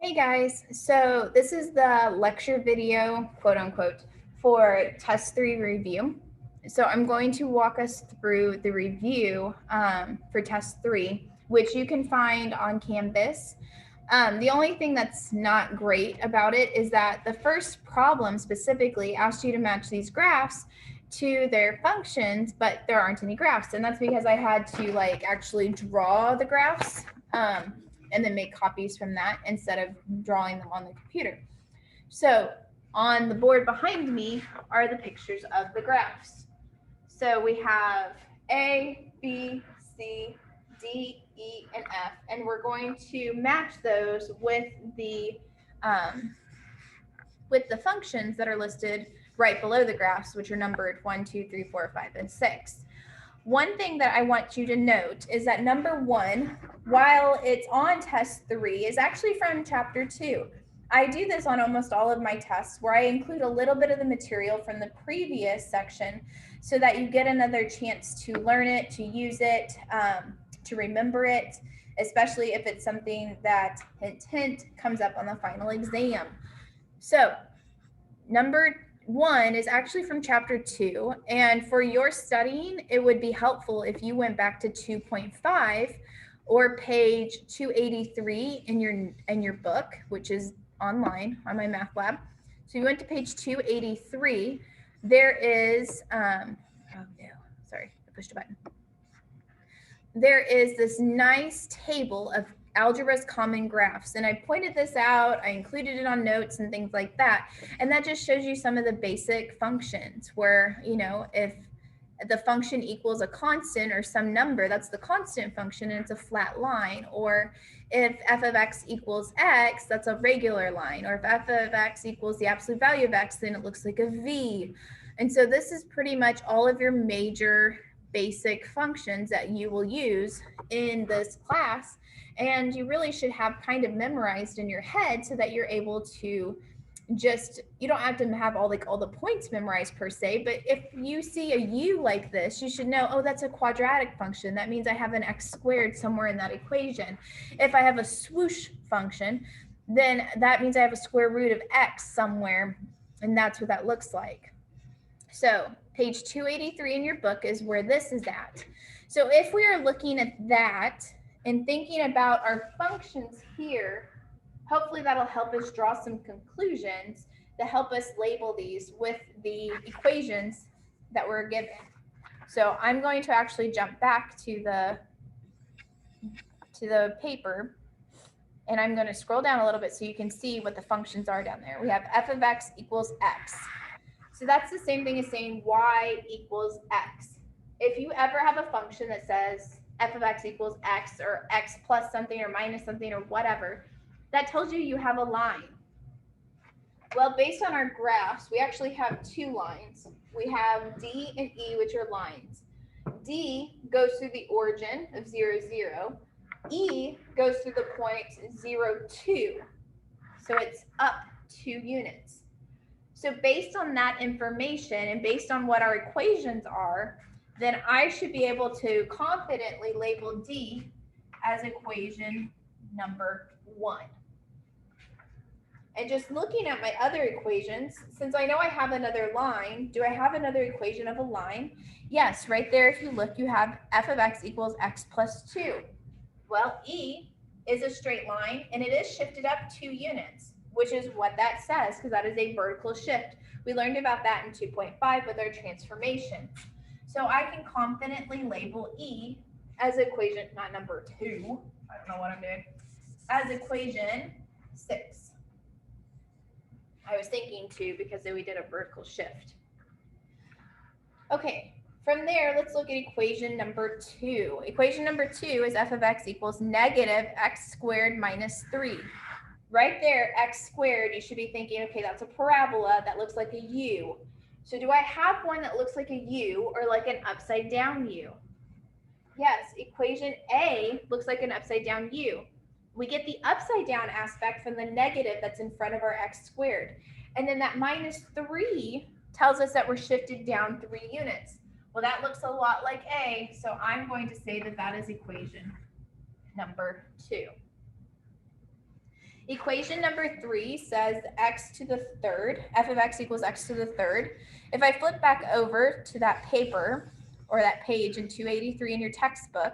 Hey guys, so this is the lecture video, quote unquote, for test 3 review. So I'm going to walk us through the review for test 3, which you can find on Canvas. The only thing that's not great about it is that the first problem specifically asked you to match these graphs to their functions, but there aren't any graphs. And that's because I had to actually draw the graphs and then make copies from that instead of drawing them on the computer. So on the board behind me are the pictures of the graphs. So we have A, B, C, D, E, and F, and we're going to match those with the functions that are listed right below the graphs, which are numbered 1, 2, 3, 4, 5, and 6. One thing that I want you to note is that number 1, while it's on test 3, is actually from chapter 2. I do this on almost all of my tests where I include a little bit of the material from the previous section so that you get another chance to learn it, to use it, to remember it, especially if it's something that hint comes up on the final exam. So number 1 is actually from chapter 2, and for your studying, it would be helpful if you went back to 2.5 or page 283 in your book, which is online on my math lab. So you went to page 283. There is oh no, sorry, I pushed a button. There is this nice table of Algebra's common graphs, and I pointed this out. I included it on notes and things like that, and that just shows you some of the basic functions where, you know, if the function equals a constant or some number, that's the constant function and it's a flat line. Or if f of x equals x, that's a regular line. Or if f of x equals the absolute value of x, then it looks like a v. And so this is pretty much all of your major basic functions that you will use in this class, and you really should have kind of memorized in your head so that you're able to just, you don't have to have all the points memorized per se, but if you see a u like this, you should know, oh, that's a quadratic function. That means I have an x squared somewhere in that equation. If I have a swoosh function, then that means I have a square root of x somewhere, and that's what that looks like. So page 283 in your book is where this is at. So if we are looking at that and thinking about our functions here, hopefully that'll help us draw some conclusions to help us label these with the equations that were given. So I'm going to actually jump back to the paper, and I'm going to scroll down a little bit so you can see what the functions are down there. We have f of x equals x. So that's the same thing as saying y equals x. If you ever have a function that says f of x equals x, or x plus something or minus something or whatever, that tells you you have a line. Well, based on our graphs, we actually have 2 lines. We have D and E, which are lines. D goes through the origin of 0, 0. E goes through the point 0, 2. So it's up 2 units. So based on that information and based on what our equations are, then I should be able to confidently label D as equation number 1. And just looking at my other equations, since I know I have another line, do I have another equation of a line? Yes, right there, if you look, you have f of x equals x plus 2. Well, E is a straight line, and it is shifted up 2 units, which is what that says, because that is a vertical shift. We learned about that in 2.5 with our transformation. So I can confidently label E as equation, not number 2, I don't know what I'm doing, as equation 6. I was thinking 2 because then we did a vertical shift. Okay, from there, let's look at equation number 2. Equation number 2 is f of x equals negative x squared minus 3. Right there, x squared, you should be thinking, okay, that's a parabola that looks like a U. So do I have one that looks like a U or like an upside down U? Yes, equation A looks like an upside down U. We get the upside down aspect from the negative that's in front of our x squared. And then that minus 3 tells us that we're shifted down 3 units. Well, that looks a lot like A, so I'm going to say that that is equation number 2. Equation number 3 says x to the third, f of x equals x to the third. If I flip back over to that paper or that page in 283 in your textbook,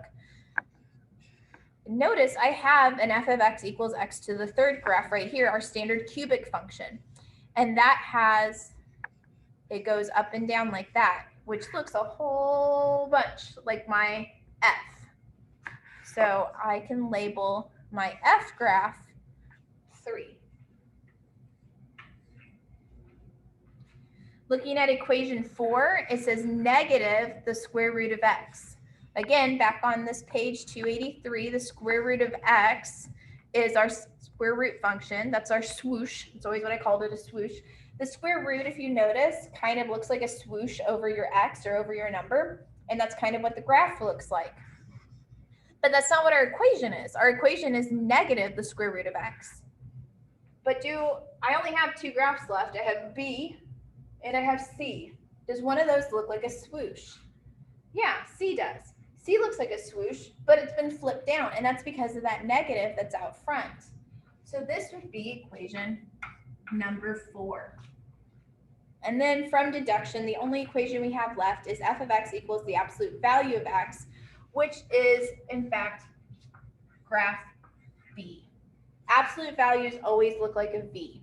notice I have an f of x equals x to the third graph right here, our standard cubic function. And that has, it goes up and down like that, which looks a whole bunch like my f. So I can label my f graph 3. Looking at equation 4, it says negative the square root of x. Again, back on this page 283, the square root of x is our square root function. That's our swoosh. It's always what I called it, a swoosh. The square root, if you notice, kind of looks like a swoosh over your x or over your number, and that's kind of what the graph looks like. But that's not what our equation is. Our equation is negative the square root of x. But I only have 2 graphs left. I have b and I have c. Does one of those look like a swoosh? Yeah, c does. C looks like a swoosh, but it's been flipped down, and that's because of that negative that's out front. So this would be equation number 4. And then from deduction, the only equation we have left is f of x equals the absolute value of x, which is, in fact, graph B. Absolute values always look like a V.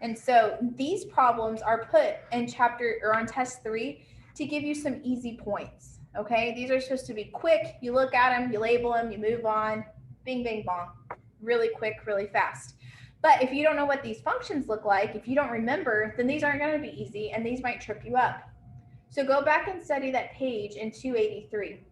And so these problems are put in chapter or on test 3 to give you some easy points. Okay, these are supposed to be quick. You look at them, you label them, you move on, bing, bing, bong, really quick, really fast. But if you don't know what these functions look like, if you don't remember, then these aren't going to be easy and these might trip you up. So go back and study that page in 283.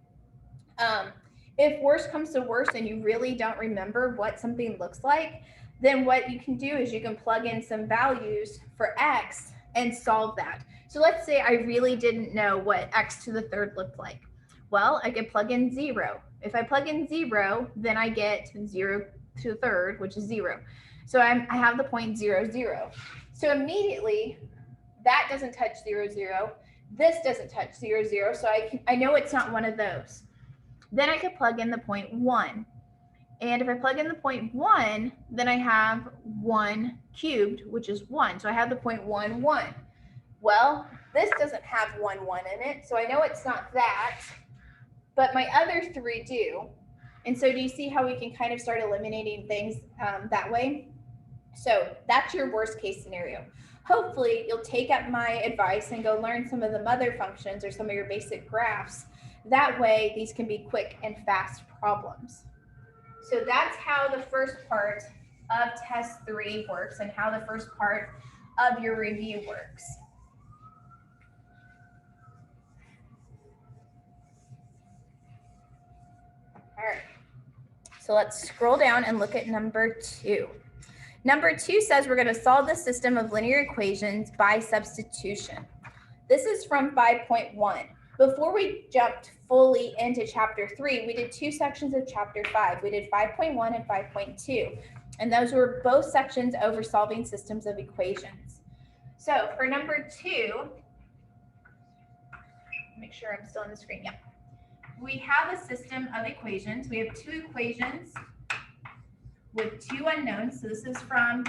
If worse comes to worse and you really don't remember what something looks like, then what you can do is you can plug in some values for x and solve that. So let's say I really didn't know what x to the third looked like. Well, I could plug in 0. If I plug in 0, then I get 0 to the third, which is 0. So I have the point 0, 0. So immediately, that doesn't touch 0, 0. This doesn't touch 0, 0. So I know it's not one of those. Then I could plug in the point 1. And if I plug in the point 1, then I have 1 cubed, which is 1. So I have the point 1, 1. Well, this doesn't have 1, 1 in it, so I know it's not that. But my other 3 do. And so do you see how we can kind of start eliminating things that way? So that's your worst case scenario. Hopefully, you'll take up my advice and go learn some of the mother functions or some of your basic graphs. That way, these can be quick and fast problems. So that's how the first part of test 3 works and how the first part of your review works. All right, so let's scroll down and look at number 2. Number 2 says we're going to solve the system of linear equations by substitution. This is from 5.1. Before we jumped fully into chapter 3, we did 2 sections of chapter 5. We did 5.1 and 5.2, and those were both sections over solving systems of equations. So for number 2, make sure I'm still on the screen. Yep. We have a system of equations. We have 2 equations with 2 unknowns. So this is from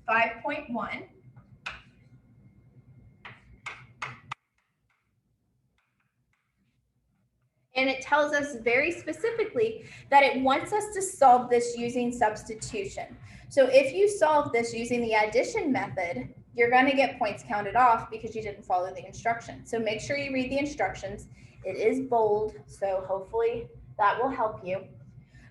5.1. And it tells us very specifically that it wants us to solve this using substitution. So if you solve this using the addition method, you're going to get points counted off because you didn't follow the instructions. So make sure you read the instructions. It is bold, so hopefully that will help you.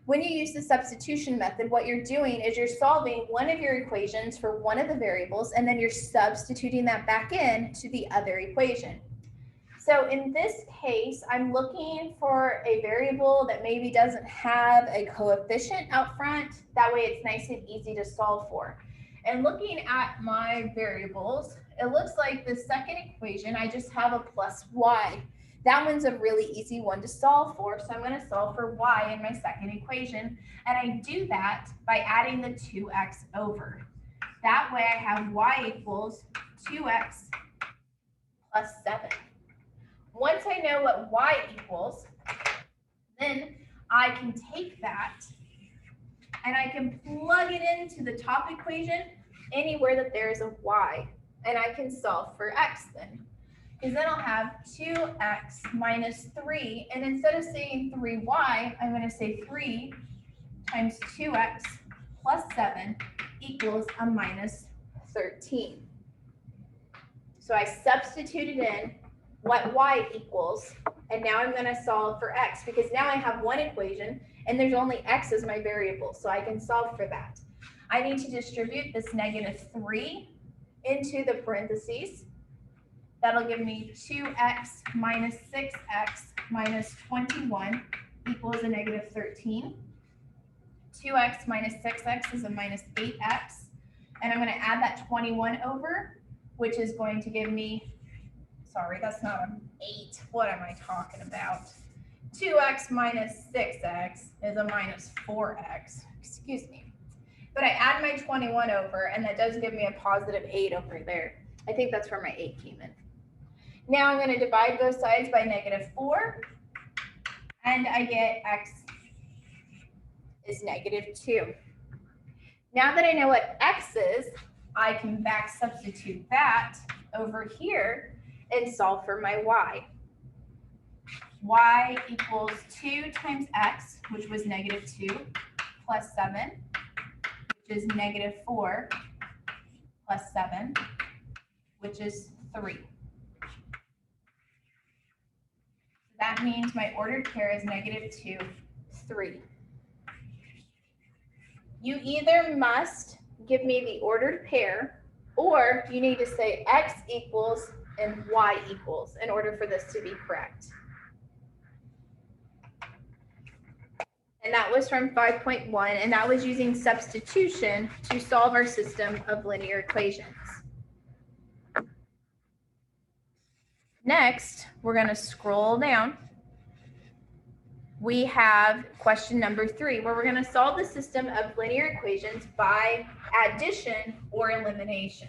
When you use the substitution method, what you're doing is you're solving one of your equations for one of the variables, and then you're substituting that back in to the other equation. So in this case, I'm looking for a variable that maybe doesn't have a coefficient out front. That way it's nice and easy to solve for. And looking at my variables, it looks like the second equation, I just have a plus y. That one's a really easy one to solve for. So I'm going to solve for y in my second equation. And I do that by adding the 2x over. That way I have y equals 2x plus 7. Once I know what y equals, then I can take that and I can plug it into the top equation anywhere that there is a y, and I can solve for x then. Because then I'll have 2x minus 3, and instead of saying 3y, I'm going to say 3 times 2x plus 7 equals a minus 13. So I substituted in what y equals, and now I'm going to solve for x, because now I have one equation, and there's only x as my variable, so I can solve for that. I need to distribute this negative 3 into the parentheses. That'll give me 2x minus 6x minus 21 equals a negative 13. 2x minus 6x is a minus 8x. And I'm going to add that 21 over, which is going to give me, sorry, that's not an 8. What am I talking about? 2x minus 6x is a minus 4x. Excuse me. But I add my 21 over, and that does give me a positive 8 over there. I think that's where my 8 came in. Now I'm going to divide both sides by negative 4, and I get x is negative 2. Now that I know what x is, I can back substitute that over here and solve for my y. Y equals 2 times x, which was negative 2, plus 7, which is negative 4, plus 7, which is 3. That means my ordered pair is negative 2, 3. You either must give me the ordered pair, or you need to say x equals and y equals in order for this to be correct. And that was from 5.1, and that was using substitution to solve our system of linear equations. Next, we're going to scroll down. We have question number 3, where we're going to solve the system of linear equations by addition or elimination.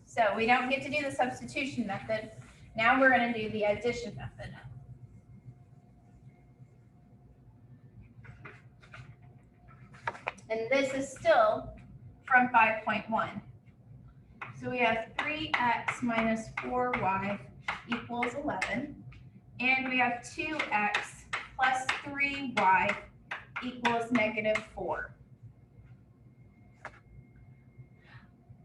So we don't get to do the substitution method. Now we're going to do the addition method. And this is still from 5.1. So we have 3x minus 4y equals 11. And we have 2x plus 3y equals negative 4.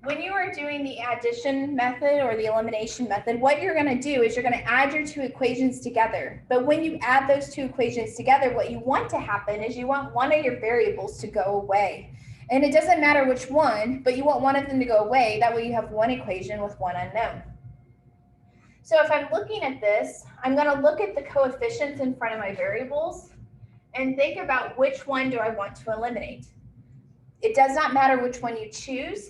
When you are doing the addition method or the elimination method, what you're going to do is you're going to add your two equations together. But when you add those two equations together, what you want to happen is you want one of your variables to go away. And it doesn't matter which one, but you want one of them to go away. That way you have one equation with one unknown. So if I'm looking at this, I'm going to look at the coefficients in front of my variables and think about which one do I want to eliminate. It does not matter which one you choose,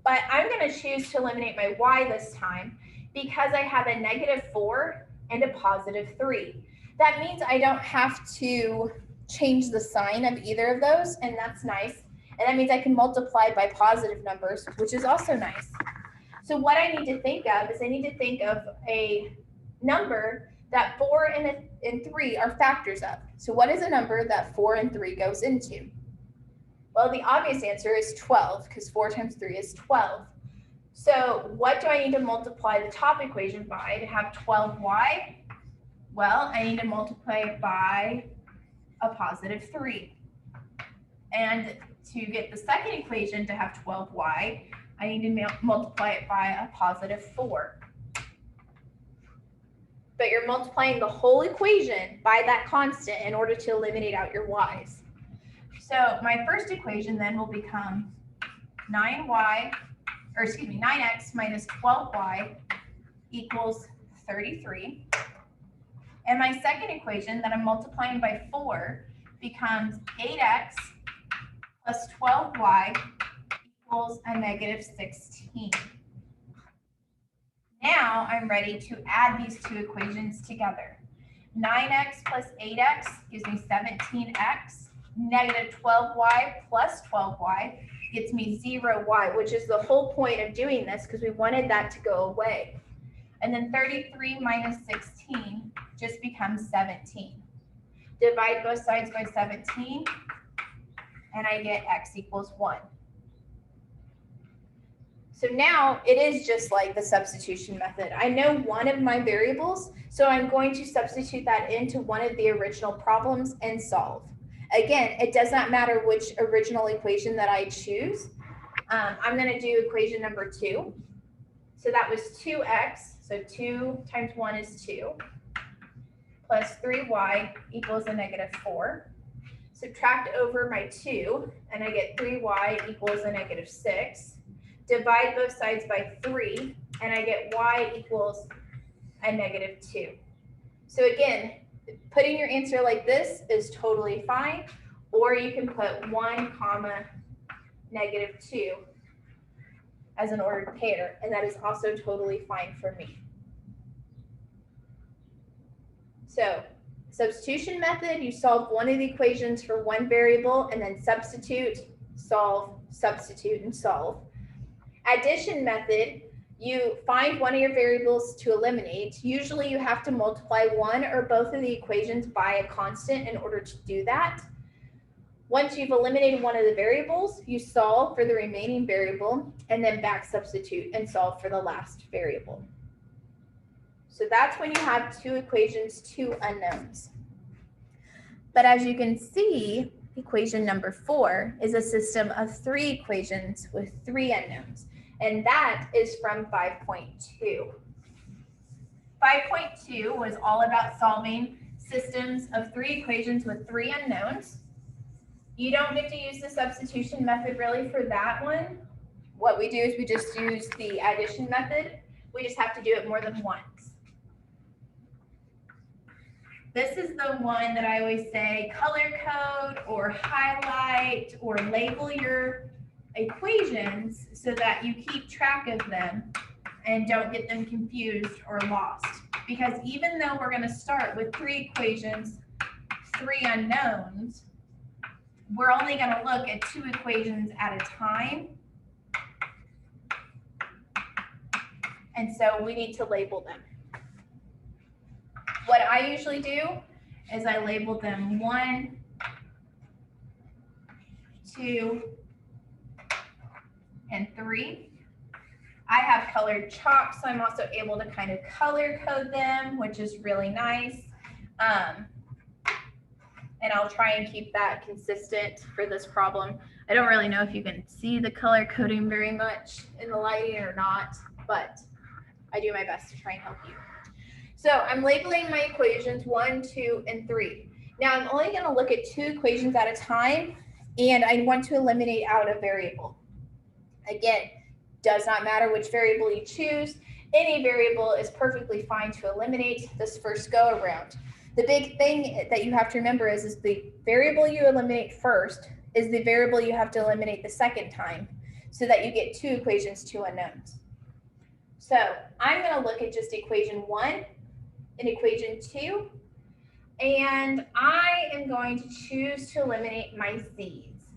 but I'm going to choose to eliminate my y this time because I have a negative 4 and a positive 3. That means I don't have to change the sign of either of those, and that's nice. And that means I can multiply by positive numbers, which is also nice. So what I need to think of is I need to think of a number that 4 and 3 are factors of. So what is a number that 4 and 3 goes into? Well, the obvious answer is 12, because 4 times 3 is 12. So what do I need to multiply the top equation by to have 12y? Well, I need to multiply it by a positive 3. And to get the second equation to have 12y, I need to multiply it by a positive 4. But you're multiplying the whole equation by that constant in order to eliminate out your y's. So my first equation then will become 9x minus 12y equals 33. And my second equation that I'm multiplying by 4 becomes 8x plus 12y equals a negative 16. Now I'm ready to add these two equations together. 9x plus 8x gives me 17x. Negative 12y plus 12y gets me 0y, which is the whole point of doing this because we wanted that to go away. And And then 33 minus 16 just becomes 17. Divide both sides by 17, and I get x equals 1. So now it is just like the substitution method. I know one of my variables, so I'm going to substitute that into one of the original problems and solve. Again, it does not matter which original equation that I choose. I'm going to do equation number 2. So that was 2x, so 2 times 1 is 2, plus 3y equals a negative 4. Subtract over my 2, and I get 3y equals a negative 6. Divide both sides by 3, and I get y equals a negative 2. So again, putting your answer like this is totally fine, or you can put 1 comma negative 2 as an ordered pair, and that is also totally fine for me. So substitution method, you solve one of the equations for one variable and then substitute, solve, substitute, and solve. Addition method, you find one of your variables to eliminate. Usually you have to multiply one or both of the equations by a constant in order to do that. Once you've eliminated one of the variables, you solve for the remaining variable and then back substitute and solve for the last variable. So that's when you have two equations, two unknowns. But as you can see, equation number 4 is a system of 3 equations with 3 unknowns, and that is from 5.2. 5.2 was all about solving systems of 3 equations with 3 unknowns. You don't get to use the substitution method really for that one. What we do is we just use the addition method. We just have to do it more than once. This is the one that I always say color code or highlight or label your equations so that you keep track of them and don't get them confused or lost. Because even though we're going to start with 3 equations, 3 unknowns, we're only going to look at 2 equations at a time. And so we need to label them. What I usually do is I label them 1, 2, and 3. I have colored chalk, so I'm also able to kind of color code them, which is really nice. And I'll try and keep that consistent for this problem. I don't really know if you can see the color coding very much in the lighting or not, but I do my best to try and help you. So I'm labeling my equations 1, 2, and 3. Now I'm only going to look at 2 equations at a time, and I want to eliminate out a variable. Again, does not matter which variable you choose. Any variable is perfectly fine to eliminate this first go around. The big thing that you have to remember is the variable you eliminate first is the variable you have to eliminate the second time so that you get 2 equations, 2 unknowns. So I'm going to look at just equation 1 and equation 2, and I am going to choose to eliminate my z's.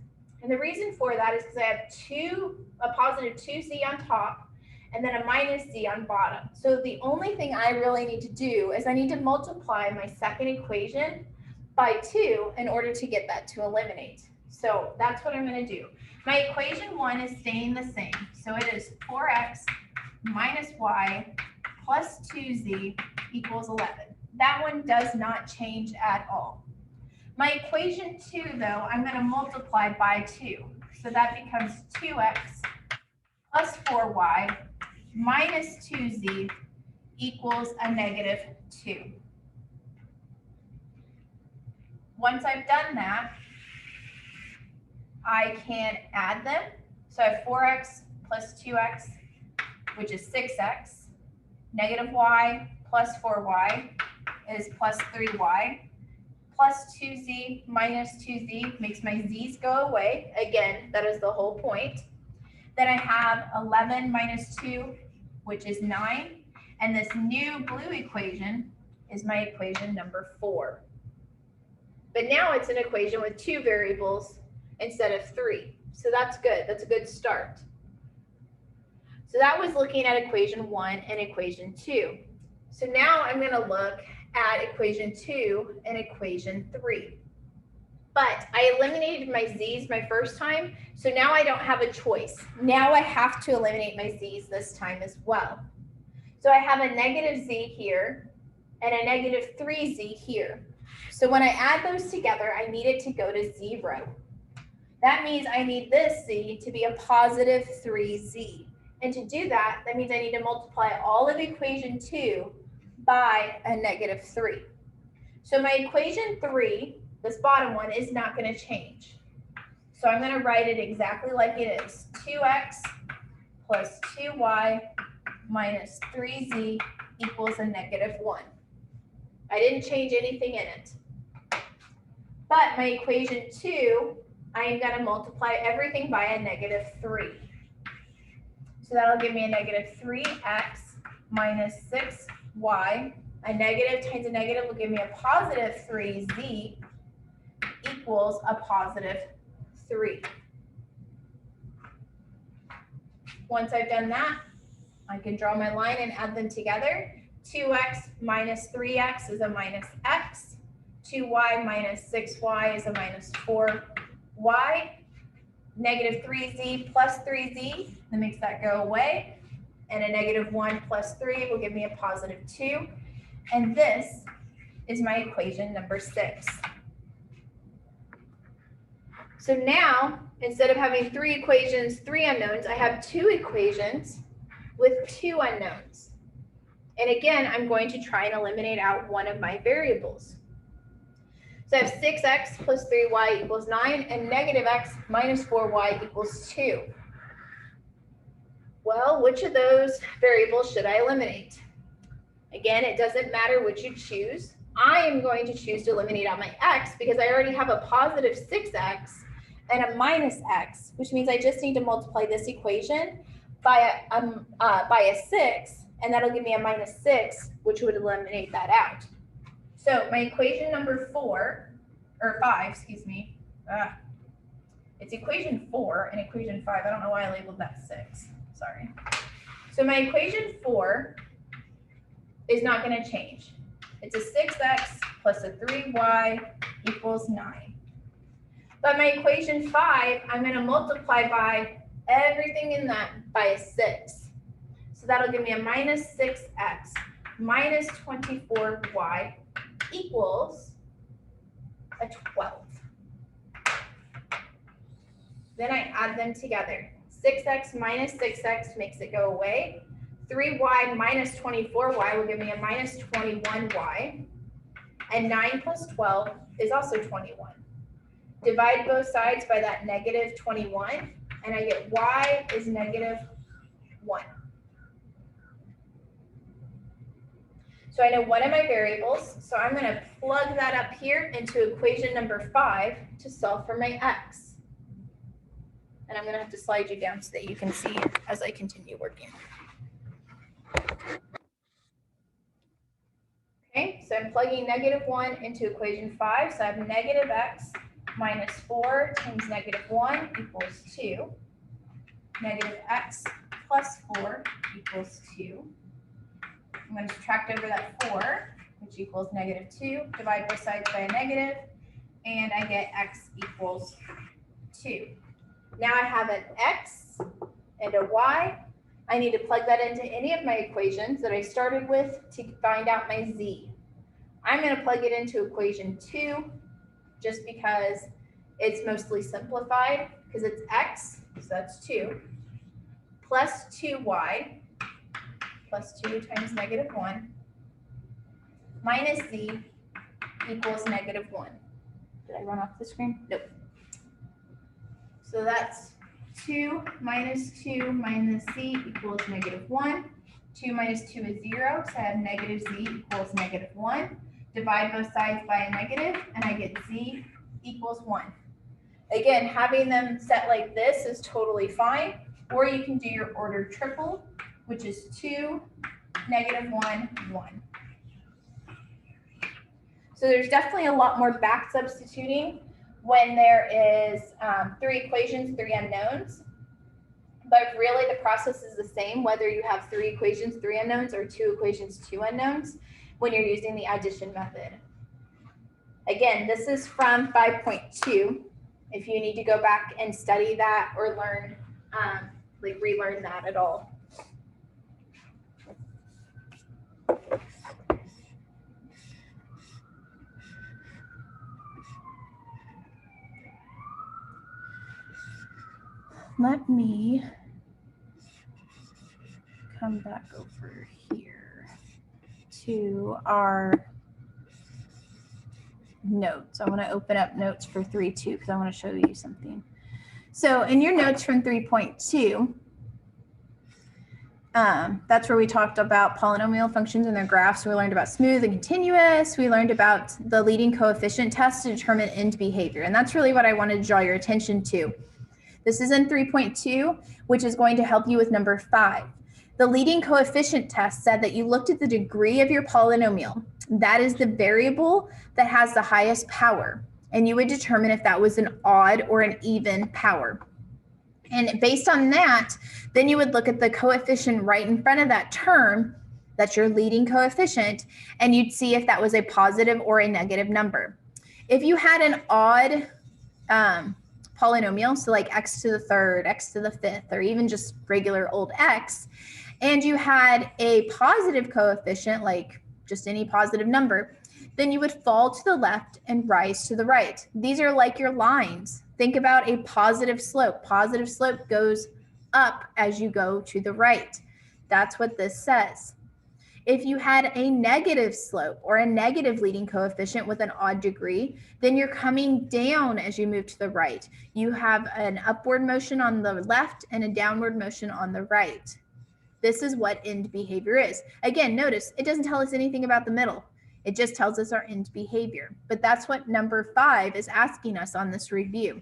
And the reason for that is because I have a positive 2z on top and then a minus z on bottom. So the only thing I really need to do is I need to multiply my second equation by 2 in order to get that to eliminate. So that's what I'm going to do. My equation 1 is staying the same. So it is 4x minus y plus 2z equals 11. That one does not change at all. My equation 2, though, I'm going to multiply by 2. So that becomes 2x plus 4y minus 2z equals a negative 2. Once I've done that, I can add them. So I have 4x plus 2x, which is 6x. Negative y plus 4y is plus 3y. Plus 2z minus 2z makes my z's go away. Again, that is the whole point. Then I have 11 minus 2, which is 9. And this new blue equation is my equation number 4. But now it's an equation with 2 variables instead of 3. So that's good. That's a good start. So that was looking at equation 1 and equation 2. So now I'm going to look at equation 2 and equation 3. But I eliminated my z's my first time, so now I don't have a choice. Now I have to eliminate my z's this time as well. So I have a negative z here and a negative 3z here. So when I add those together, I need it to go to 0. That means I need this z to be a positive 3z. And to do that, that means I need to multiply all of equation 2 by a negative 3. So my equation 3, this bottom one, is not going to change. So I'm going to write it exactly like it is. 2x plus 2y minus 3z equals a negative 1. I didn't change anything in it. But my equation 2, I am going to multiply everything by a negative 3. So that'll give me a negative 3x minus 6y. A negative times a negative will give me a positive 3z equals a positive 3. Once I've done that, I can draw my line and add them together. 2x minus 3x is a minus x. 2y minus 6y is a minus 4y. Negative 3z plus 3z, that makes that go away. And a negative 1 plus 3 will give me a positive 2. And this is my equation number 6. So now, instead of having 3 equations, 3 unknowns, I have 2 equations with 2 unknowns. And again, I'm going to try and eliminate out one of my variables. So I have 6x plus 3y equals 9 and negative x minus 4y equals 2. Well, which of those variables should I eliminate? Again, it doesn't matter which you choose. I am going to choose to eliminate out my x because I already have a positive 6x and a minus x, which means I just need to multiply this equation by a 6, and that'll give me a minus 6, which would eliminate that out. So my equation number 5, excuse me. It's equation 4 and equation 5. I don't know why I labeled that 6. Sorry. So my equation 4 is not going to change. It's a 6x plus a 3y equals 9. But my equation 5, I'm going to multiply by everything in that by a 6. So that'll give me a minus 6x minus 24y equals a 12. Then I add them together. 6x minus 6x makes it go away. 3y minus 24y will give me a minus 21y. And 9 plus 12 is also 21. Divide both sides by that negative 21, and I get y is negative 1. So I know one of my variables, so I'm going to plug that up here into equation number 5 to solve for my x. And I'm going to have to slide you down so that you can see as I continue working. Okay, so I'm plugging negative 1 into equation 5. So I have negative x minus 4 times negative 1 equals 2. Negative x plus 4 equals 2. I'm going to subtract over that 4, which equals negative 2. Divide both sides by a negative, and I get x equals 2. Now I have an x and a y. I need to plug that into any of my equations that I started with to find out my z. I'm going to plug it into equation 2 just because it's mostly simplified because it's x, so that's 2, plus 2y, plus 2 times negative 1, minus z equals negative 1. Did I run off the screen? Nope. So that's 2 minus z equals negative 1. 2 minus 2 is 0, so I have negative z equals negative 1. Divide both sides by a negative, and I get z equals 1. Again, having them set like this is totally fine, or you can do your ordered triple, which is 2, negative 1, 1. So there's definitely a lot more back substituting when there is 3 equations, 3 unknowns. But really the process is the same whether you have 3 equations, 3 unknowns, or 2 equations, 2 unknowns when you're using the addition method. Again, this is from 5.2. If you need to go back and study that or learn, like relearn that at all. Let me come back over here to our notes. I want to open up notes for 3.2 because I want to show you something. So in your notes from 3.2, that's where we talked about polynomial functions and their graphs. We learned about smooth and continuous. We learned about the leading coefficient test to determine end behavior. And that's really what I wanted to draw your attention to. This is in 3.2, which is going to help you with number 5. The leading coefficient test said that you looked at the degree of your polynomial. That is the variable that has the highest power. And you would determine if that was an odd or an even power. And based on that, then you would look at the coefficient right in front of that term, that's your leading coefficient, and you'd see if that was a positive or a negative number. If you had an odd polynomial, so like x to the third, x to the fifth, or even just regular old x, and you had a positive coefficient, like just any positive number, then you would fall to the left and rise to the right. These are like your lines. Think about a positive slope. Positive slope goes up as you go to the right. That's what this says. If you had a negative slope or a negative leading coefficient with an odd degree, then you're coming down as you move to the right. You have an upward motion on the left and a downward motion on the right. This is what end behavior is. Again, notice it doesn't tell us anything about the middle. It just tells us our end behavior. But that's what number 5 is asking us on this review.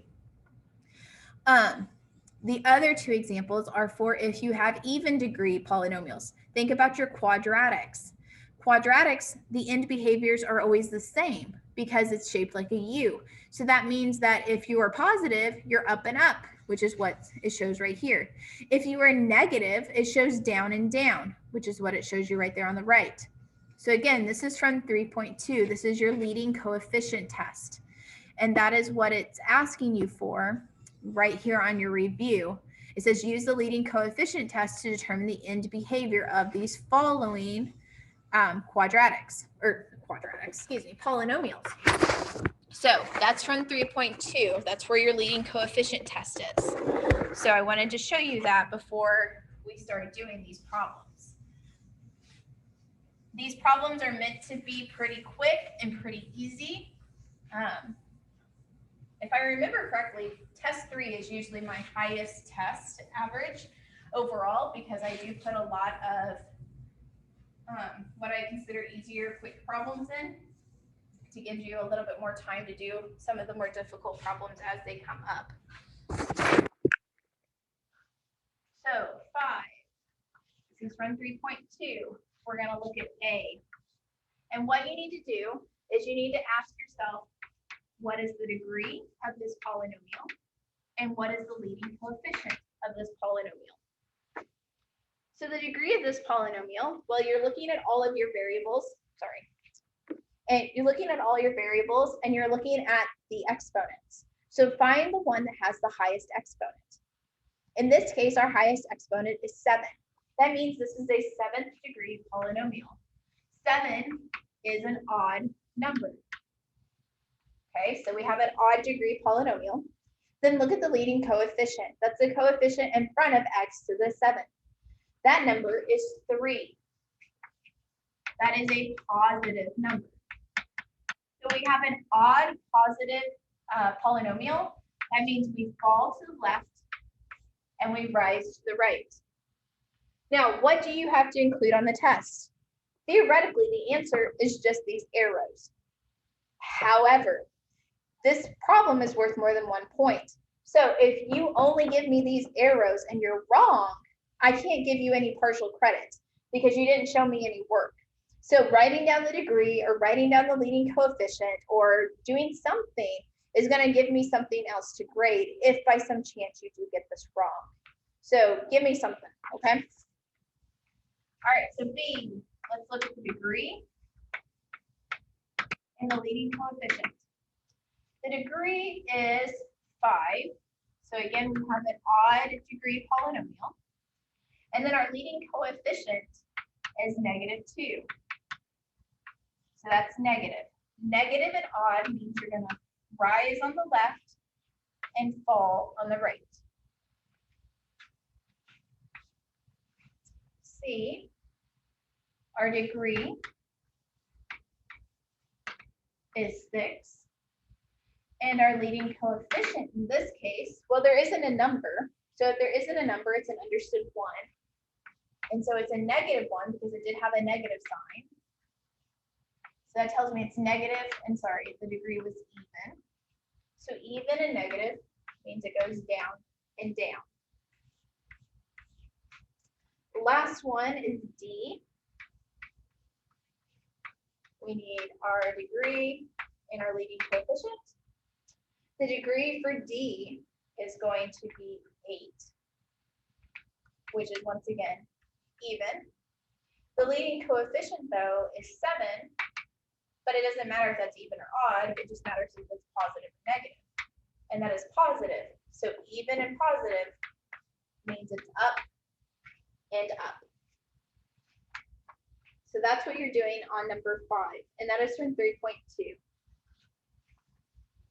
The other 2 examples are for if you have even degree polynomials. Think about your quadratics. Quadratics, the end behaviors are always the same because it's shaped like a U. So that means that if you are positive, you're up and up, which is what it shows right here. If you are negative, it shows down and down, which is what it shows you right there on the right. So again, this is from 3.2. This is your leading coefficient test. And that is what it's asking you for right here on your review. It says use the leading coefficient test to determine the end behavior of these following polynomials. So that's from 3.2. That's where your leading coefficient test is. So I wanted to show you that before we started doing these problems. These problems are meant to be pretty quick and pretty easy. If I remember correctly, test 3 is usually my highest test average overall because I do put a lot of what I consider easier, quick problems in to give you a little bit more time to do some of the more difficult problems as they come up. So 5, this is from 3.2. We're going to look at A. And what you need to do is you need to ask yourself, what is the degree of this polynomial? And what is the leading coefficient of this polynomial? So the degree of this polynomial, well, you're looking at all of your variables, and you're looking at all your variables and you're looking at the exponents. So find the one that has the highest exponent. In this case, our highest exponent is 7. That means this is a 7th degree polynomial. 7 is an odd number. Okay, so we have an odd degree polynomial. Then look at the leading coefficient. That's the coefficient in front of x to the 7th. That number is 3. That is a positive number. So we have an odd positive polynomial. That means we fall to the left and we rise to the right. Now, what do you have to include on the test? Theoretically, the answer is just these arrows. However, this problem is worth more than 1 point. So if you only give me these arrows and you're wrong, I can't give you any partial credit because you didn't show me any work. So writing down the degree or writing down the leading coefficient or doing something is going to give me something else to grade if by some chance you do get this wrong. So give me something, okay? All right, so B, let's look at the degree and the leading coefficient. The degree is 5. So again, we have an odd degree polynomial. And then our leading coefficient is -2. So that's negative. Negative and odd means you're going to rise on the left and fall on the right. C, our degree is 6. And our leading coefficient in this case, well, there isn't a number. So if there isn't a number, it's an understood 1. And so it's a -1 because it did have a negative sign. So that tells me it's negative, and sorry, the degree was even. So even and negative means it goes down and down. The last one is D. We need our degree and our leading coefficient. The degree for D is going to be 8, which is once again even. The leading coefficient, though, is 7, but it doesn't matter if that's even or odd. It just matters if it's positive or negative. And that is positive. So even and positive means it's up and up. So that's what you're doing on number 5, and that is from 3.2.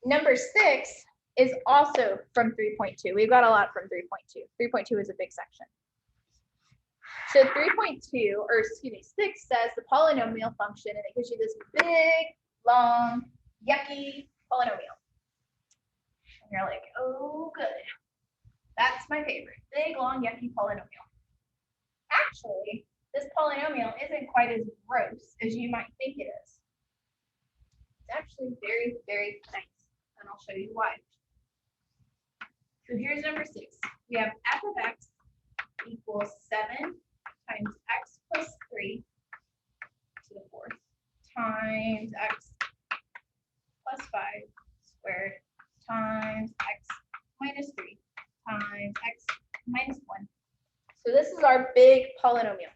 Number 6 is also from 3.2. We've got a lot from 3.2. 3.2 is a big section. So 3.2, or excuse me, 6 says the polynomial function, and it gives you this big, long, yucky polynomial. And you're like, oh, good. That's my favorite. Big, long, yucky polynomial. Actually, this polynomial isn't quite as gross as you might think it is. It's actually very, very nice, and I'll show you why. So here's number 6. We have f of x equals 7 times x plus 3 to the 4th times x plus 5 squared times x minus 3 times x minus 1. So this is our big polynomial.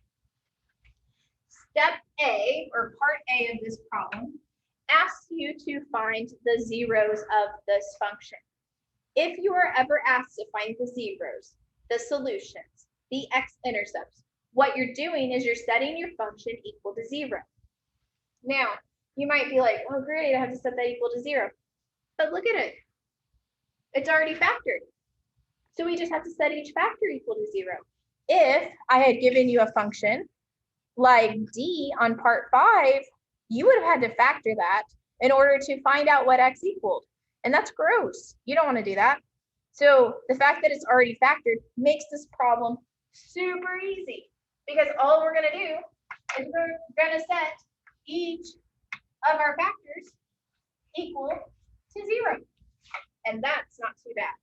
Step A, or part A of this problem, asks you to find the zeros of this function. If you are ever asked to find the zeros, the solutions, the x-intercepts, what you're doing is you're setting your function equal to 0. Now, you might be like, oh great, I have to set that equal to 0. But look at it. It's already factored. So we just have to set each factor equal to 0. If I had given you a function like D on part 5, you would have had to factor that in order to find out what x equaled. And that's gross. You don't want to do that. So the fact that it's already factored makes this problem super easy, because all we're going to do is we're going to set each of our factors equal to 0. And that's not too bad.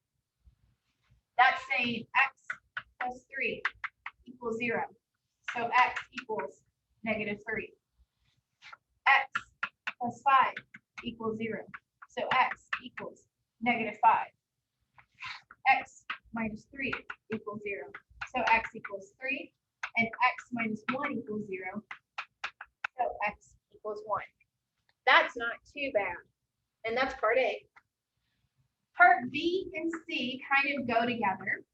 That's saying x plus 3 equals 0. So x equals -3. X plus 5 equals 0. So x equals -5. X minus 3 equals 0. So x equals 3. And x minus 1 equals 0. So x equals 1. That's not too bad. And that's part A. Part B and C kind of go together.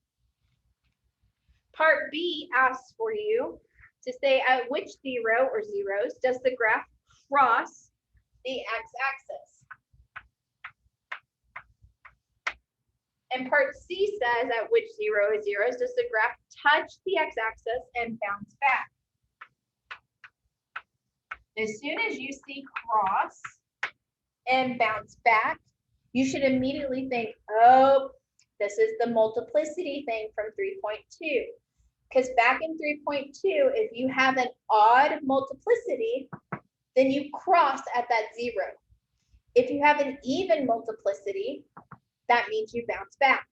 Part B asks for you to say at which 0 or zeros does the graph cross the x-axis. And part C says at which 0 or zeros does the graph touch the x-axis and bounce back. As soon as you see cross and bounce back, you should immediately think, oh, this is the multiplicity thing from 3.2. Because back in 3.2, if you have an odd multiplicity, then you cross at that 0. If you have an even multiplicity, that means you bounce back.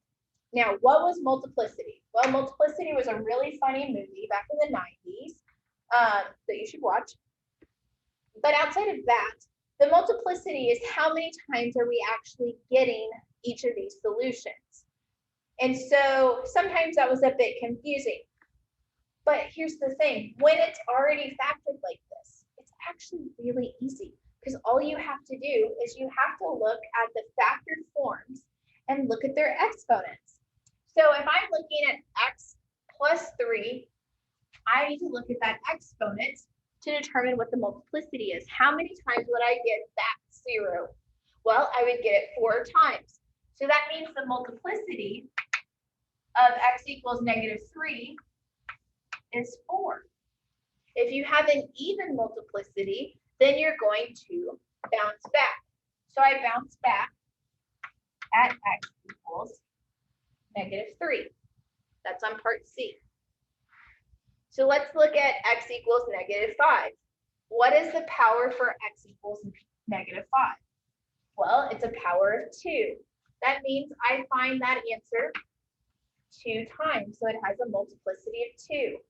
Now, what was multiplicity? Well, Multiplicity was a really funny movie back in the 90s that you should watch. But outside of that, the multiplicity is how many times are we actually getting each of these solutions. And so sometimes that was a bit confusing. But here's the thing, when it's already factored like this, it's actually really easy because all you have to do is you have to look at the factored forms and look at their exponents. So if I'm looking at x plus 3, I need to look at that exponent to determine what the multiplicity is. How many times would I get that 0? Well, I would get it 4 times. So that means the multiplicity of x equals -3 is 4. If you have an even multiplicity, then you're going to bounce back. So I bounce back at x equals -3. That's on part C. So let's look at x equals -5. What is the power for x equals -5? Well, it's a power of 2. That means I find that answer 2 times. So it has a multiplicity of 2.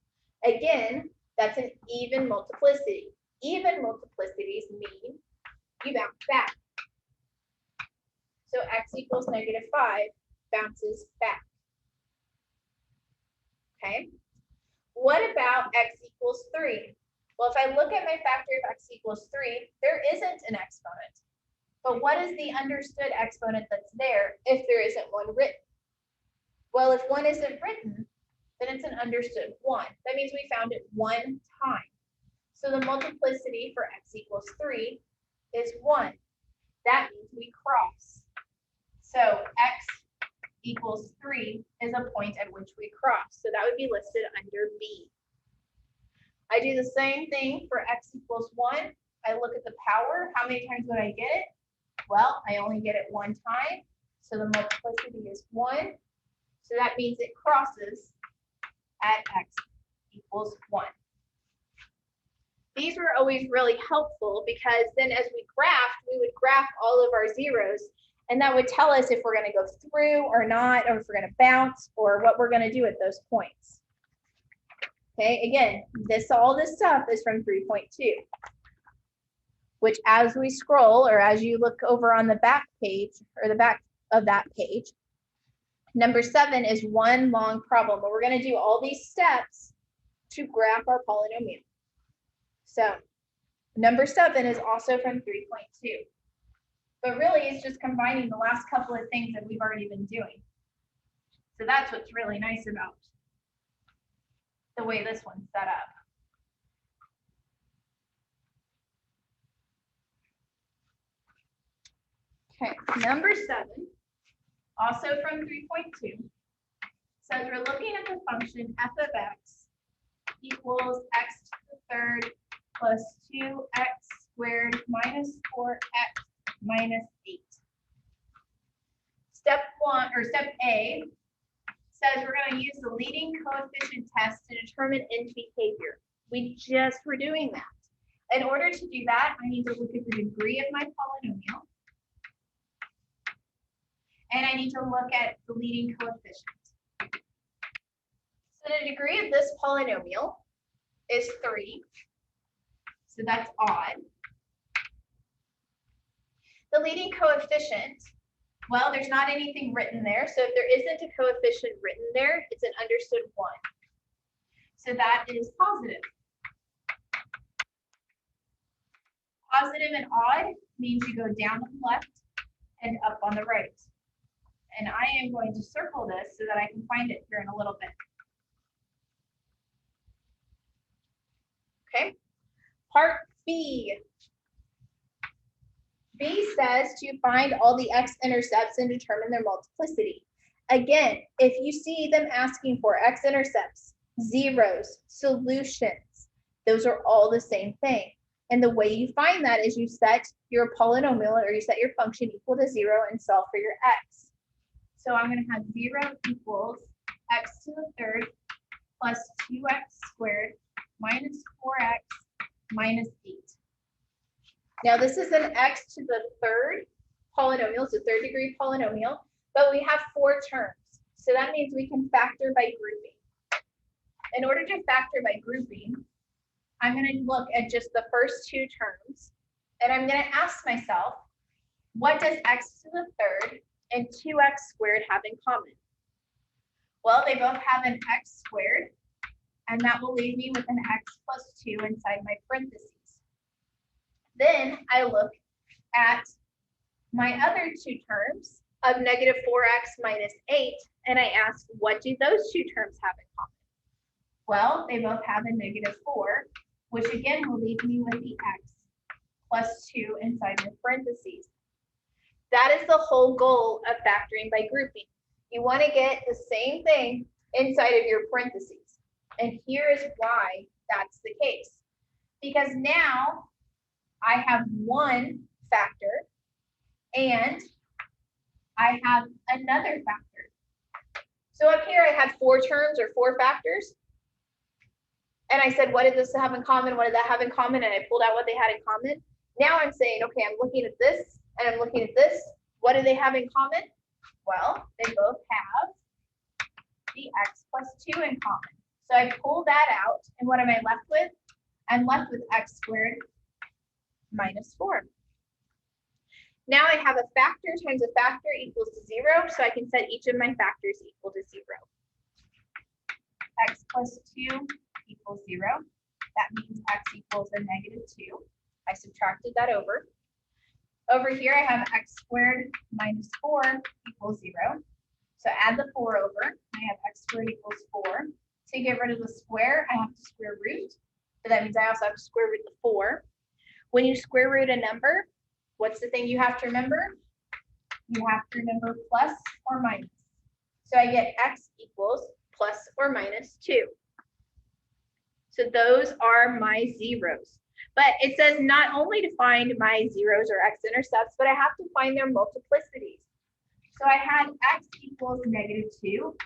Again, that's an even multiplicity. Even multiplicities mean you bounce back. So x equals -5 bounces back. Okay. What about x equals 3? Well, if I look at my factor of x equals 3, there isn't an exponent. But what is the understood exponent that's there if there isn't one written? Well, if one isn't written, then it's an understood 1. That means we found it 1 time. So the multiplicity for x equals 3 is 1. That means we cross. So x equals 3 is a point at which we cross. So that would be listed under B. I do the same thing for x equals 1. I look at the power. How many times would I get it? Well, I only get it 1 time. So the multiplicity is 1. So that means it crosses at x equals 1. These were always really helpful because then as we graphed, we would graph all of our zeros, and that would tell us if we're going to go through or not, or if we're going to bounce, or what we're going to do at those points. Okay, again, all this stuff is from 3.2, which as we scroll, or as you look over on the back page, or the back of that page, number 7 is one long problem, but we're going to do all these steps to graph our polynomial. So number 7 is also from 3.2. But really, it's just combining the last couple of things that we've already been doing. So that's what's really nice about the way this one's set up. Okay, number 7, also from 3.2, says we're looking at the function f of x equals x to the third plus 2x squared minus 4x minus 8. Step A says we're going to use the leading coefficient test to determine end behavior. We just were doing that. In order to do that, I need to look at the degree of my polynomial. And I need to look at the leading coefficient. So the degree of this polynomial is 3. So that's odd. The leading coefficient, well, there's not anything written there. So if there isn't a coefficient written there, it's an understood 1. So that is positive. Positive and odd means you go down on the left and up on the right. And I am going to circle this so that I can find it here in a little bit. Okay. Part B. B says to find all the x-intercepts and determine their multiplicity. Again, if you see them asking for x-intercepts, zeros, solutions, those are all the same thing. And the way you find that is you set your polynomial or you set your function equal to 0 and solve for your x. So I'm going to have 0 equals x to the third plus 2x squared minus 4x minus 8. Now this is an x to the third polynomial, it's a third degree polynomial, but we have 4 terms. So that means we can factor by grouping. In order to factor by grouping, I'm going to look at just the first 2 terms, and I'm going to ask myself, what does x to the third and 2x squared have in common? Well, they both have an x squared, and that will leave me with an x plus 2 inside my parentheses. Then I look at my other two terms of negative 4x minus 8, and I ask, what do those two terms have in common? Well, they both have a negative 4, which again will leave me with the x plus 2 inside my parentheses. That is the whole goal of factoring by grouping. You want to get the same thing inside of your parentheses. And here is why that's the case. Because now I have one factor and I have another factor. So up here I had 4 terms or 4 factors. And I said, what did this have in common? What did that have in common? And I pulled out what they had in common. Now I'm saying, okay, I'm looking at this and I'm looking at this. What do they have in common? Well, they both have the x plus 2 in common. So I pull that out, and what am I left with? I'm left with x squared minus 4. Now I have a factor times a factor equals 0, so I can set each of my factors equal to 0. X plus 2 equals 0. That means x equals a negative 2. I subtracted that over. Over here, I have x squared minus 4 equals 0. So add the 4 over. I have x squared equals 4. To get rid of the square, I have to square root. So that means I also have to square root the 4. When you square root a number, what's the thing you have to remember? You have to remember plus or minus. So I get x equals plus or minus 2. So those are my zeros. But it says not only to find my zeros or x-intercepts, but I have to find their multiplicities. So I had x equals negative 2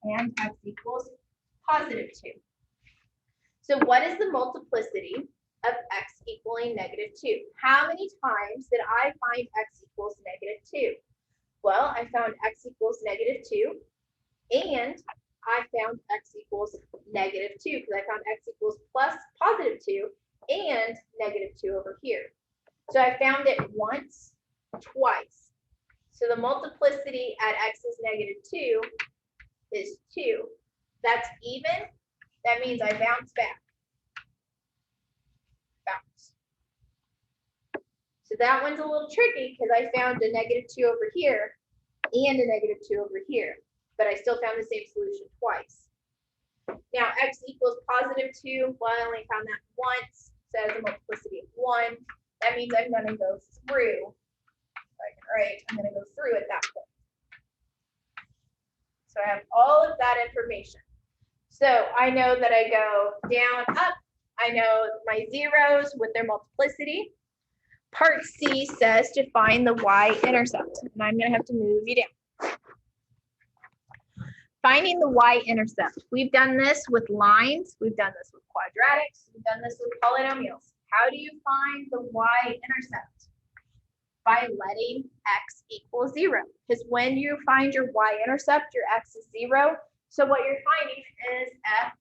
and x equals positive 2. So what is the multiplicity of x equaling negative 2? How many times did I find x equals negative 2? Well, I found x equals negative 2, and I found x equals negative 2 because I found x equals plus positive 2 and negative 2 over here. So I found it once, twice. So the multiplicity at x is negative 2 is 2. That's even. That means I bounce back. Bounce. So that one's a little tricky because I found a negative 2 over here and a negative 2 over here, but I still found the same solution twice. Now x equals positive 2. Well, I only found that once. So as a multiplicity of 1. That means I'm going to go through. So I can write, I'm going to go through at that point. So I have all of that information. So I know that I go down, up. I know my zeros with their multiplicity. Part C says to find the y-intercept. And I'm going to have to move you down. Finding the y-intercept. We've done this with lines. We've done this with quadratics. We've done this with polynomials. How do you find the y-intercept? By letting x equal 0. Because when you find your y-intercept, your x is 0. So what you're finding is f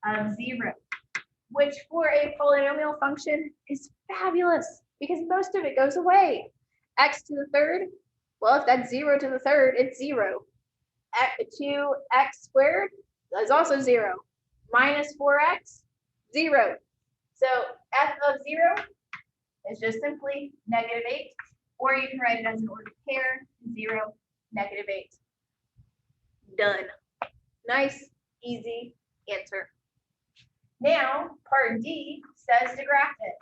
of 0, which for a polynomial function is fabulous because most of it goes away. X to the third, well, if that's 0 to the third, it's 0. 2x squared is also 0. Minus 4x, 0. So f of 0 is just simply negative 8, or you can write it as an ordered pair, 0, negative 8. Done. Nice, easy answer. Now, part D says to graph it.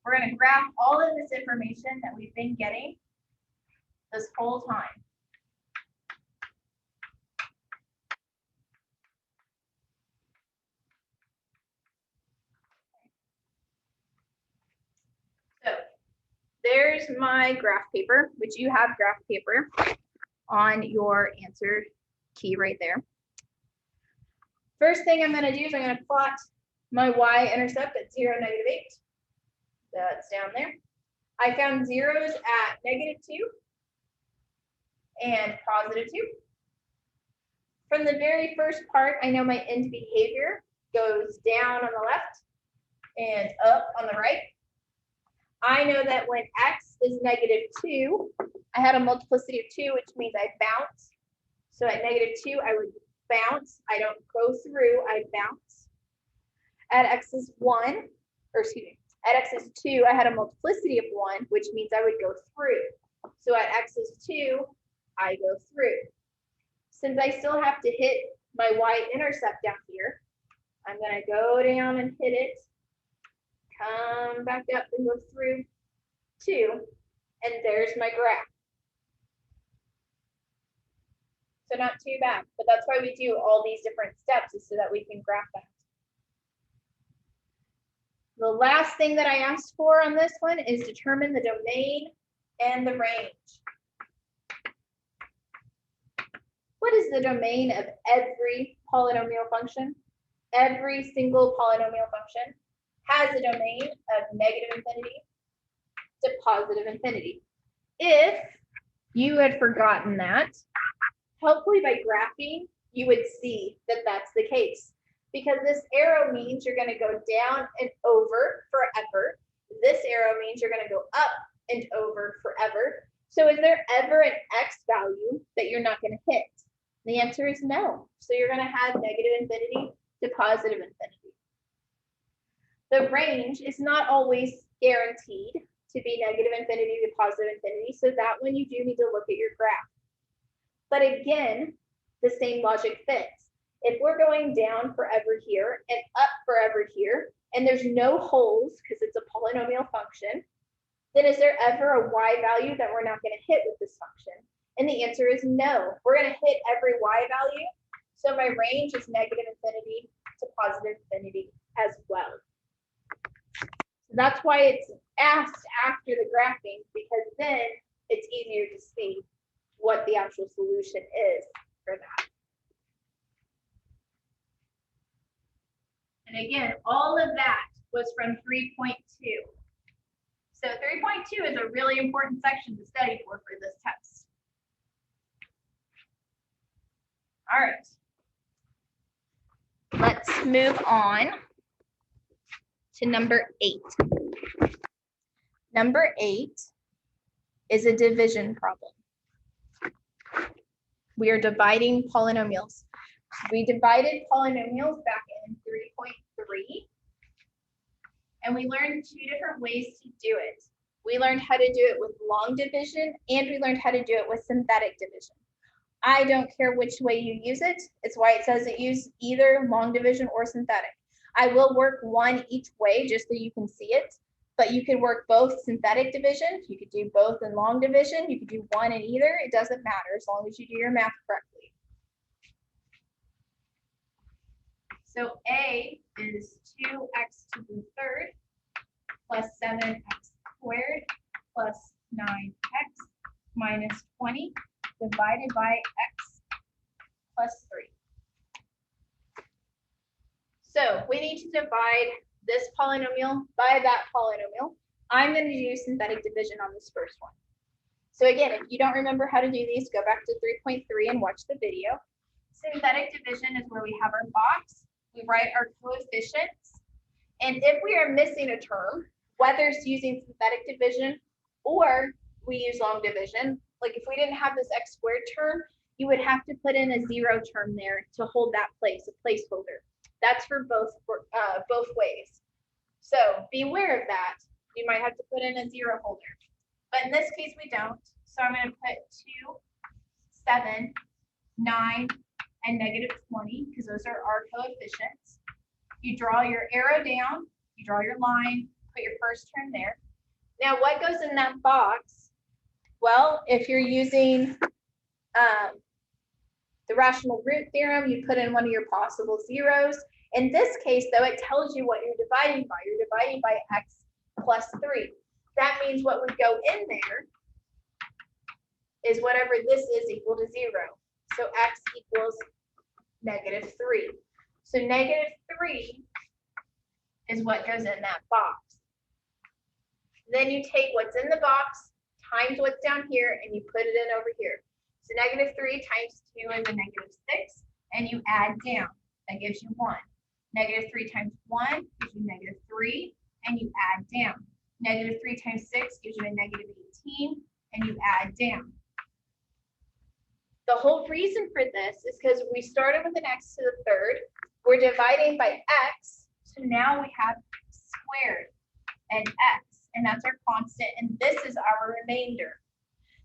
We're going to graph all of this information that we've been getting this whole time. So there's my graph paper, which you have graph paper on your answer key right there. First thing I'm going to do is I'm going to plot my y-intercept at 0, negative 8. That's down there. I found zeros at negative 2 and positive 2. From the very first part, I know my end behavior goes down on the left and up on the right. I know that when x is negative 2, I had a multiplicity of 2, which means I bounce. So at -2, I would bounce. I don't go through, I bounce. At x is 1, or excuse me, at x is 2, I had a multiplicity of 1, which means I would go through. So at x is 2, I go through. Since I still have to hit my y-intercept down here, I'm going to go down and hit it, come back up and go through 2, and there's my graph. So not too bad, but that's why we do all these different steps, is so that we can graph that. The last thing that I asked for on this one is determine the domain and the range. What is the domain of every polynomial function? Every single polynomial function has a domain of -infinity to +infinity. If you had forgotten that, hopefully by graphing, you would see that that's the case. Because this arrow means you're going to go down and over forever. This arrow means you're going to go up and over forever. So is there ever an x value that you're not going to hit? The answer is no. So you're going to have -infinity to +infinity. The range is not always guaranteed to be -infinity to +infinity. So that one you do need to look at your graph. But again, the same logic fits. If we're going down forever here and up forever here, and there's no holes because it's a polynomial function, then is there ever a y value that we're not going to hit with this function? And the answer is no. We're going to hit every y value. So my range is -infinity to +infinity as well. So that's why it's asked after the graphing, because then it's easier to see what the actual solution is for that. And again, all of that was from 3.2. So 3.2 is a really important section to study for this test. All right. Let's move on to number 8. Number 8 is a division problem. We are dividing polynomials. We divided polynomials back in 3.3, and we learned 2 different ways to do it. We learned how to do it with long division, and we learned how to do it with synthetic division. I don't care which way you use it. It's why it says it use either long division or synthetic. I will work one each way just so you can see it, but you could work both synthetic division. You could do both in long division. You could do one in either. It doesn't matter as long as you do your math correctly. So A is 2x to the third plus 7x squared plus 9x minus 20 divided by x plus 3. So we need to divide this polynomial by that polynomial. I'm going to do synthetic division on this first one. So again, if you don't remember how to do these, go back to 3.3 and watch the video. Synthetic division is where we have our box. We write our coefficients. And if we are missing a term, whether it's using synthetic division or we use long division, like if we didn't have this x squared term, you would have to put in a 0 term there to hold that place, a placeholder. That's for both ways. So be aware of that. You might have to put in a 0 holder. But in this case, we don't. So I'm going to put 2, 7, 9, and -20, because those are our coefficients. You draw your arrow down, you draw your line, put your first term there. Now, what goes in that box? Well, if you're using the rational root theorem, you put in one of your possible zeros. In this case, though, it tells you what you're dividing by. You're dividing by x plus 3. That means what would go in there is whatever this is equal to 0. So x equals -3. So -3 is what goes in that box. Then you take what's in the box times what's down here and you put it in over here. So -3 times 2 is a -6, and you add down. That gives you 1. -3 times 1 gives you -3, and you add down. -3 times 6 gives you a -18, and you add down. The whole reason for this is because we started with an x to the third. We're dividing by x, so now we have x squared and x, and that's our constant, and this is our remainder.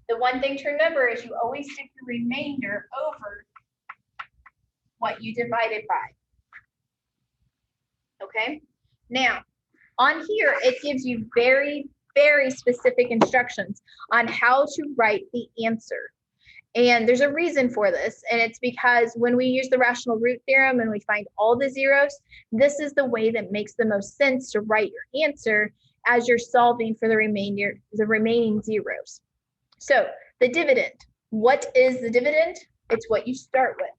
The one thing to remember is you always stick the remainder over what you divided by. Okay, now on here, it gives you very, very specific instructions on how to write the answer. And there's a reason for this, and it's because when we use the rational root theorem and we find all the zeros, this is the way that makes the most sense to write your answer as you're solving for the remaining zeros. So the dividend, what is the dividend? It's what you start with.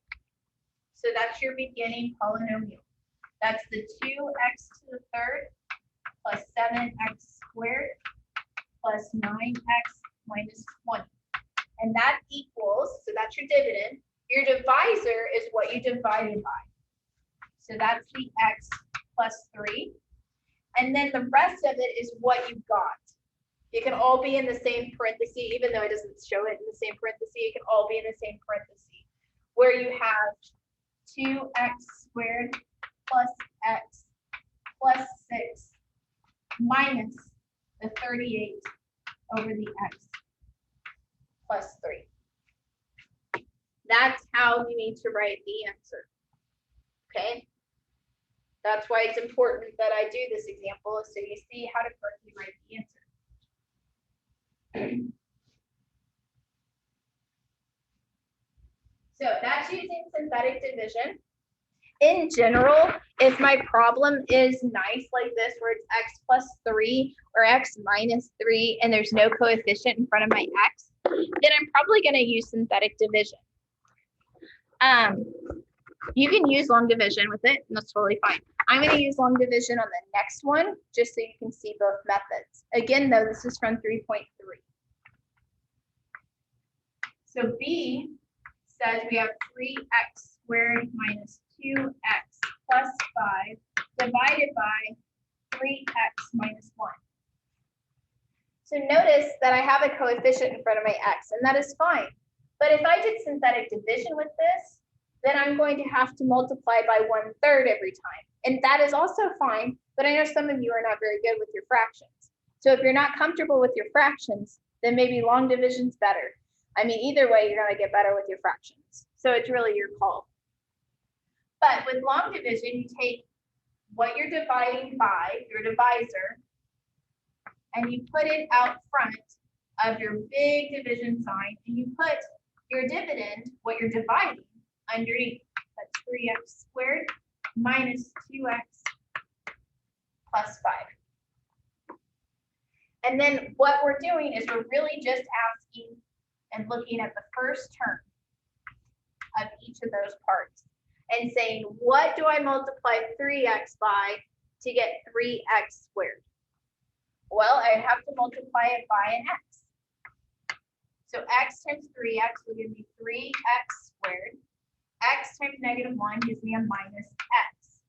So that's your beginning polynomial. That's the 2x to the third plus 7x squared plus 9x minus 20. And that equals, so that's your dividend. Your divisor is what you divided by. So that's the x plus 3. And then the rest of it is what you got. It can all be in the same parenthesis, even though it doesn't show it in the same parenthesis. It can all be in the same parenthesis, where you have 2x squared plus x plus 6 minus the 38 over the x plus 3. That's how we need to write the answer. Okay? That's why it's important that I do this example, so you see how to correctly write the answer. So that's using synthetic division. In general, if my problem is nice like this, where it's x plus 3 or x minus 3, and there's no coefficient in front of my x, then I'm probably going to use synthetic division. You can use long division with it, and that's totally fine. I'm going to use long division on the next one, just so you can see both methods. Again, though, this is from 3.3. So B says we have 3x squared minus 2x plus 5 divided by 3x minus 1. So notice that I have a coefficient in front of my x, and that is fine. But if I did synthetic division with this, then I'm going to have to multiply by 1/3 every time. And that is also fine, but I know some of you are not very good with your fractions. So if you're not comfortable with your fractions, then maybe long division's better. I mean, either way, you're going to get better with your fractions. So it's really your call. But with long division, you take what you're dividing by, your divisor, and you put it out front of your big division sign, and you put your dividend, what you're dividing, underneath. That's 3x squared minus 2x plus 5. And then what we're doing is we're really just asking and looking at the first term of each of those parts and saying, what do I multiply 3x by to get 3x squared? Well, I have to multiply it by an x. So x times 3x will give me 3x squared. X times -1 gives me a minus x.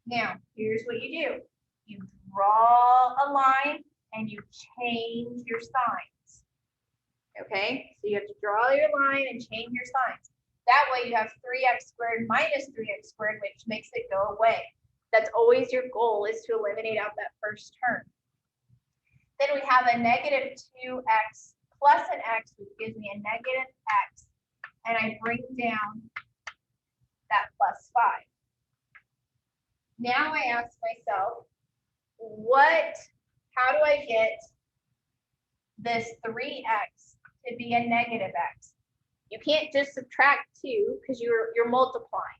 Now, here's what you do. You draw a line and you change your signs. Okay, so you have to draw your line and change your signs. That way you have 3x squared minus 3x squared, which makes it go away. That's always your goal, is to eliminate out that first term. Then we have a negative 2x plus an x, which gives me a negative x, and I bring down that plus 5. Now I ask myself, how do I get this 3x to be a negative x? You can't just subtract 2 because you're multiplying.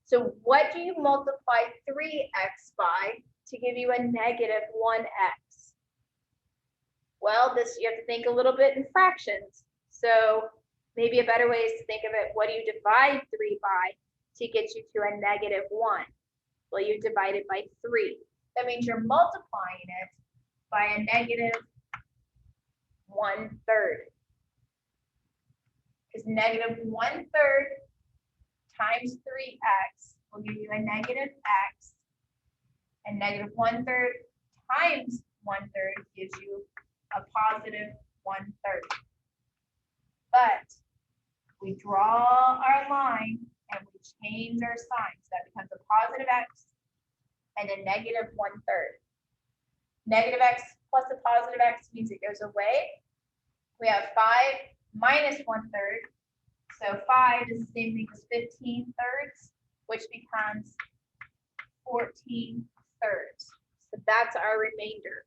So what do you multiply 3x by to give you a negative 1x? Well, you have to think a little bit in fractions. So maybe a better way is to think of it, what do you divide 3 by to get you to a negative 1? Well, you divide it by 3. That means you're multiplying it by a negative 1/3. Because negative 1/3 times 3x will give you a negative x, and negative 1/3 times 1/3 gives you a positive 1/3. But we draw our line and we change our signs. That becomes a positive x and a negative 1/3. Negative x plus a positive x means it goes away. We have 5 minus 1/3. So 5 is the same thing as 15/3, which becomes 14/3. So that's our remainder.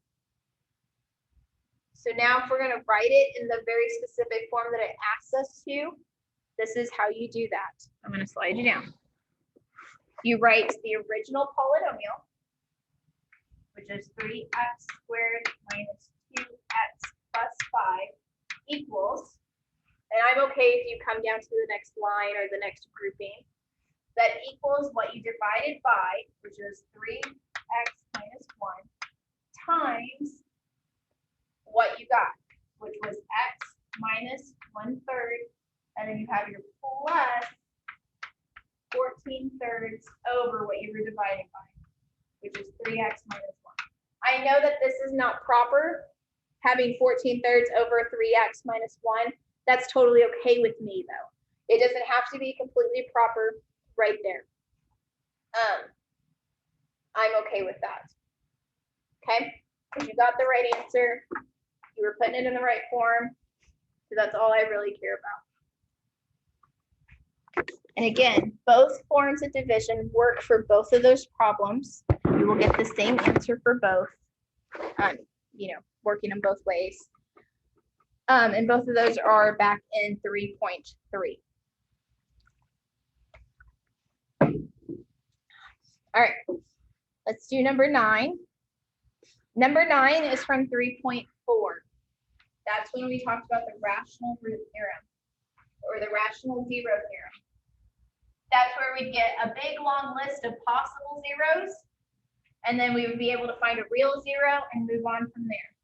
So now if we're going to write it in the very specific form that it asks us to, this is how you do that. I'm going to slide you down. You write the original polynomial, which is 3x squared minus 2x plus 5 equals, and I'm okay if you come down to the next line or the next grouping, that equals what you divided by, which is 3x minus 1, times what you got, which was x minus 1/3, and then you have your plus 14/3 over what you were dividing by, which is 3x minus 1. I know that this is not proper, having 14/3 over 3x minus 1. That's totally okay with me, though. It doesn't have to be completely proper right there. I'm okay with that. Okay, because you got the right answer. You were putting it in the right form. So that's all I really care about. And again, both forms of division work for both of those problems. You will get the same answer for both, working them both ways. And both of those are back in 3.3. All right, let's do number 9. Number 9 is from 3.4. That's when we talked about the rational root theorem, or the rational zero theorem. That's where we'd get a big long list of possible zeros, and then we would be able to find a real zero and move on from there.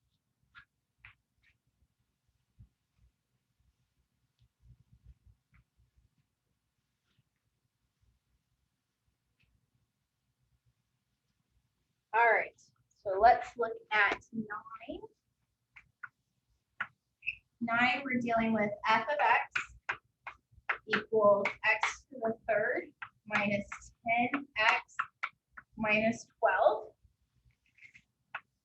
All right, so let's look at 9. 9, we're dealing with f of x equals x to the 3rd minus 10x minus 12.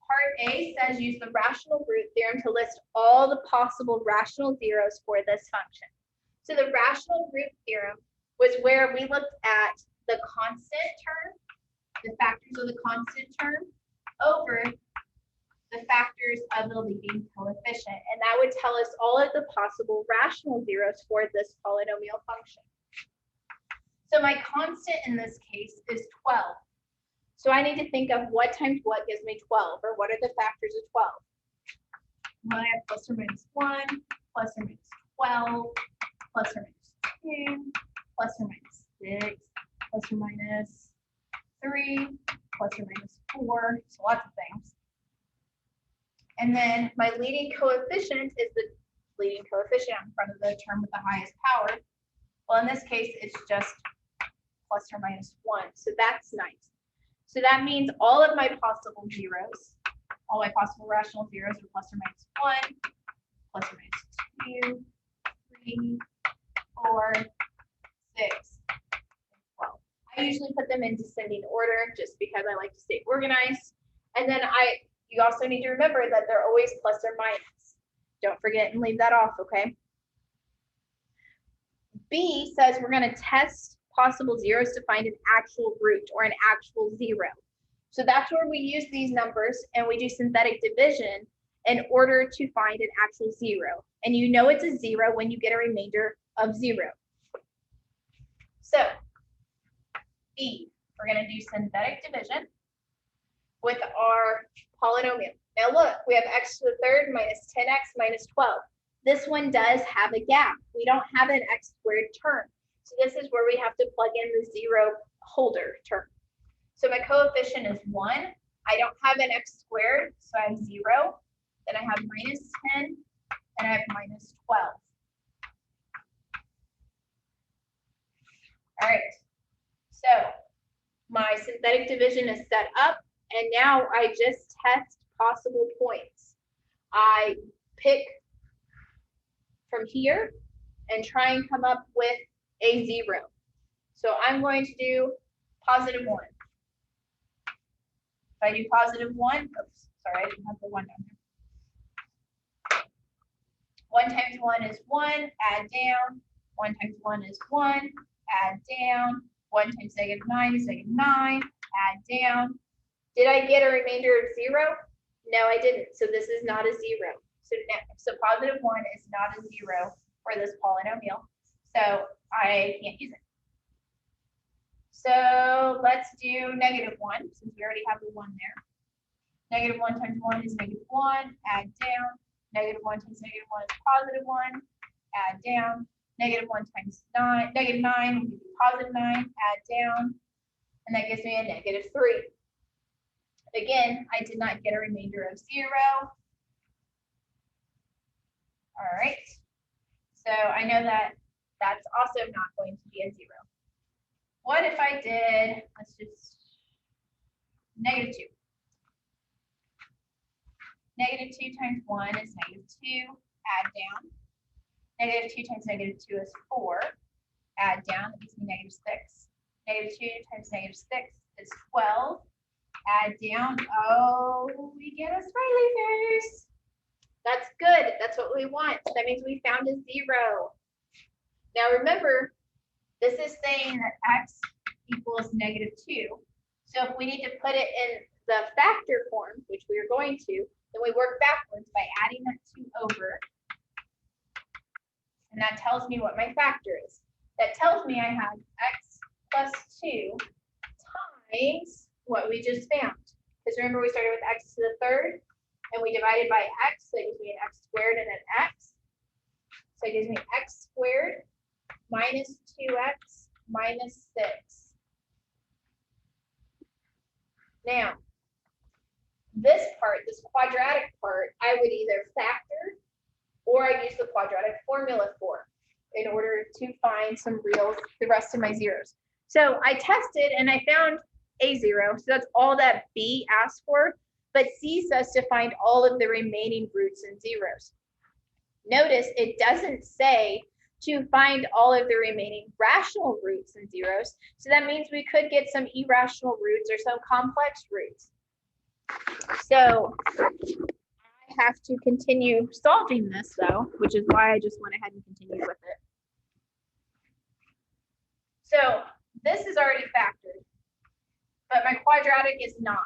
Part A says use the rational root theorem to list all the possible rational zeros for this function. So the rational root theorem was where we looked at the constant term, the factors of the constant term, over the factors of the leading coefficient. And that would tell us all of the possible rational zeros for this polynomial function. So my constant in this case is 12. So I need to think of what times what gives me 12, or what are the factors of 12? Well, I have plus or minus 1, plus or minus 12, plus or minus 2, plus or minus 6, plus or minus 3, plus or minus 4, so lots of things. And then my leading coefficient is the leading coefficient in front of the term with the highest power. Well, in this case, it's just plus or minus 1, so that's nice. So that means all of my possible zeros, all my possible rational zeros are plus or minus 1, plus or minus 2, 3, 4, 6, and 12. I usually put them in descending order just because I like to stay organized. And then you also need to remember that they're always plus or minus. Don't forget and leave that off, okay? B says we're going to test possible zeros to find an actual root or an actual zero. So that's where we use these numbers and we do synthetic division in order to find an actual zero. And you know it's a zero when you get a remainder of 0. So B, we're going to do synthetic division with our polynomial. Now look, we have x to the 3rd minus 10x minus 12. This one does have a gap. We don't have an x squared term. So this is where we have to plug in the 0 holder term. So my coefficient is 1. I don't have an x squared, so I have 0. Then I have minus 10, and I have minus 12. All right, so my synthetic division is set up, and now I just test possible points. I pick from here and try and come up with a 0. So I'm going to do positive 1. If I do positive 1, oops, sorry, I didn't have the 1 down here. 1 times 1 is 1, add down. 1 times 1 is 1, add down. 1 times -9 is -9, add down. Did I get a remainder of 0? No, I didn't. So this is not a 0. So positive 1 is not a 0 for this polynomial. So I can't use it. So let's do -1, since we already have the 1 there. -1 times 1 is -1, add down. -1 times -1 is positive 1, add down. -1 times -9 would be positive 9, add down. And that gives me a -3. Again, I did not get a remainder of 0. All right. So I know that that's also not going to be a 0. What if I did, let's just, -2. -2 times 1 is -2, add down. -2 times -2 is 4, add down, that gives me -6. -2 times -6 is 12, add down. Oh, we get a smiley face. That's good, that's what we want. That means we found a 0. Now remember, this is saying that x equals -2. So if we need to put it in the factor form, which we are going to, then we work backwards by adding that 2 over. And that tells me what my factor is. That tells me I have x plus 2 times what we just found. Because remember, we started with x to the third, and we divided by x, so it gives me an x squared and an x. So it gives me x squared minus 2x minus 6. Now, this part, this quadratic part, I would either factor or I use the quadratic formula for in order to find some reals, the rest of my zeros. So I tested and I found a 0. So that's all that B asked for, but C says to find all of the remaining roots and zeros. Notice it doesn't say to find all of the remaining rational roots and zeros. So that means we could get some irrational roots or some complex roots. So I have to continue solving this though, which is why I just went ahead and continued with it. So this is already factored, but my quadratic is not.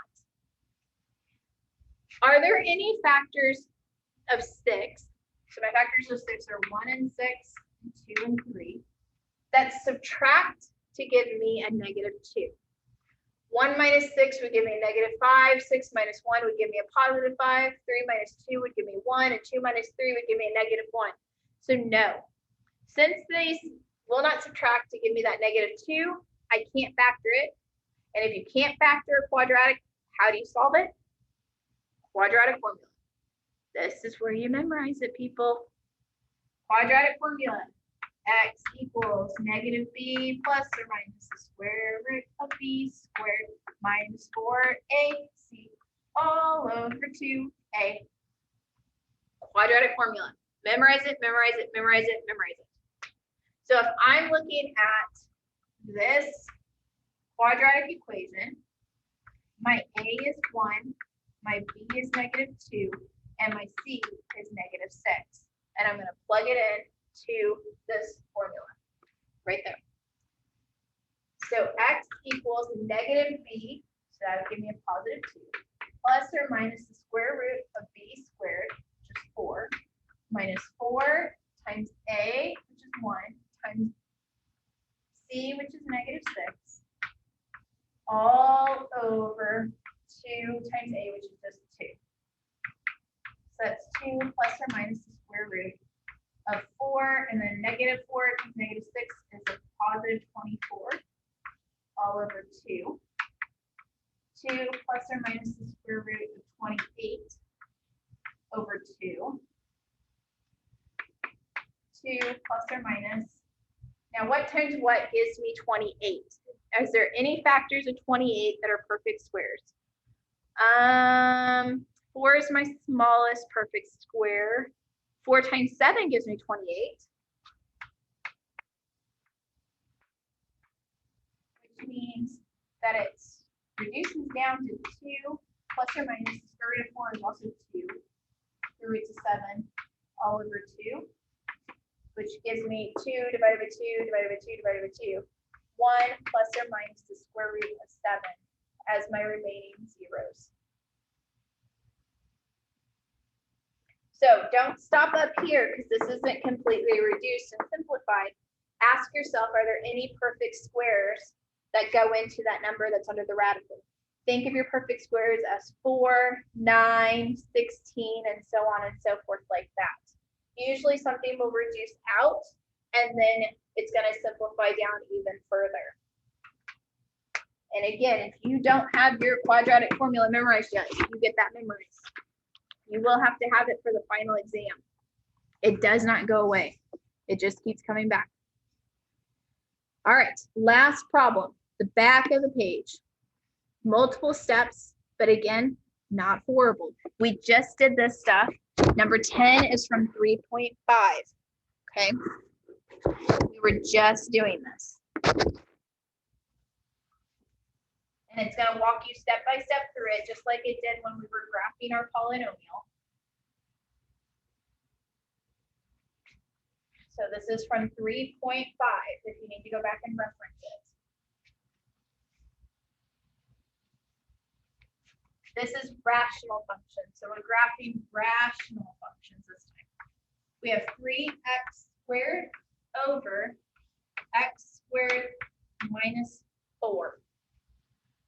Are there any factors of 6? So my factors of 6 are 1 and 6, and 2 and 3, that subtract to give me a -2. 1 minus 6 would give me a -5, 6 minus 1 would give me a +5, 3 minus 2 would give me 1, and 2 minus 3 would give me a -1. So no, since these will not subtract to give me that -2, I can't factor it. And if you can't factor a quadratic, how do you solve it? Quadratic formula. This is where you memorize it, people. Quadratic formula. X equals -b plus or minus the square root of b squared minus 4ac all over 2a. Quadratic formula. Memorize it, memorize it, memorize it, memorize it. So if I'm looking at this quadratic equation, my a is 1, my b is -2, and my c is -6. And I'm going to plug it in to this formula right there. So x equals -b, so that would give me a +2, plus or minus the square root of b squared, which is 4, minus 4 times a, which is 1, times c, which is -6, all over 2 times a, which is just 2. So that's 2 plus or minus the square root of 4, and then -4 times -6 is a +24 all over 2. 2 plus or minus the square root of 28 over 2. 2 plus or minus. Now what times what gives me 28? Is there any factors of 28 that are perfect squares? 4 is my smallest perfect square. 4 times 7 gives me 28. means that it reduces down to 2 plus or minus the square root of 4 is also 2. The root of 7 all over 2, which gives me 2 divided by 2 divided by 2 divided by 2. 1 plus or minus the square root of 7 as my remaining zeros. So don't stop up here because this isn't completely reduced and simplified. Ask yourself, are there any perfect squares that go into that number that's under the radical? Think of your perfect squares as 4, 9, 16, and so on and so forth like that. Usually something will reduce out and then it's going to simplify down even further. And again, if you don't have your quadratic formula memorized yet, you get that memorized. You will have to have it for the final exam. It does not go away. It just keeps coming back. All right, last problem, the back of the page. Multiple steps, but again, not horrible. We just did this stuff. Number 10 is from 3.5, okay? We were just doing this. And it's going to walk you step by step through it, just like it did when we were graphing our polynomial. So this is from 3.5, if you need to go back and reference it. This is rational functions. So we're graphing rational functions this time. We have 3x squared over x squared minus 4.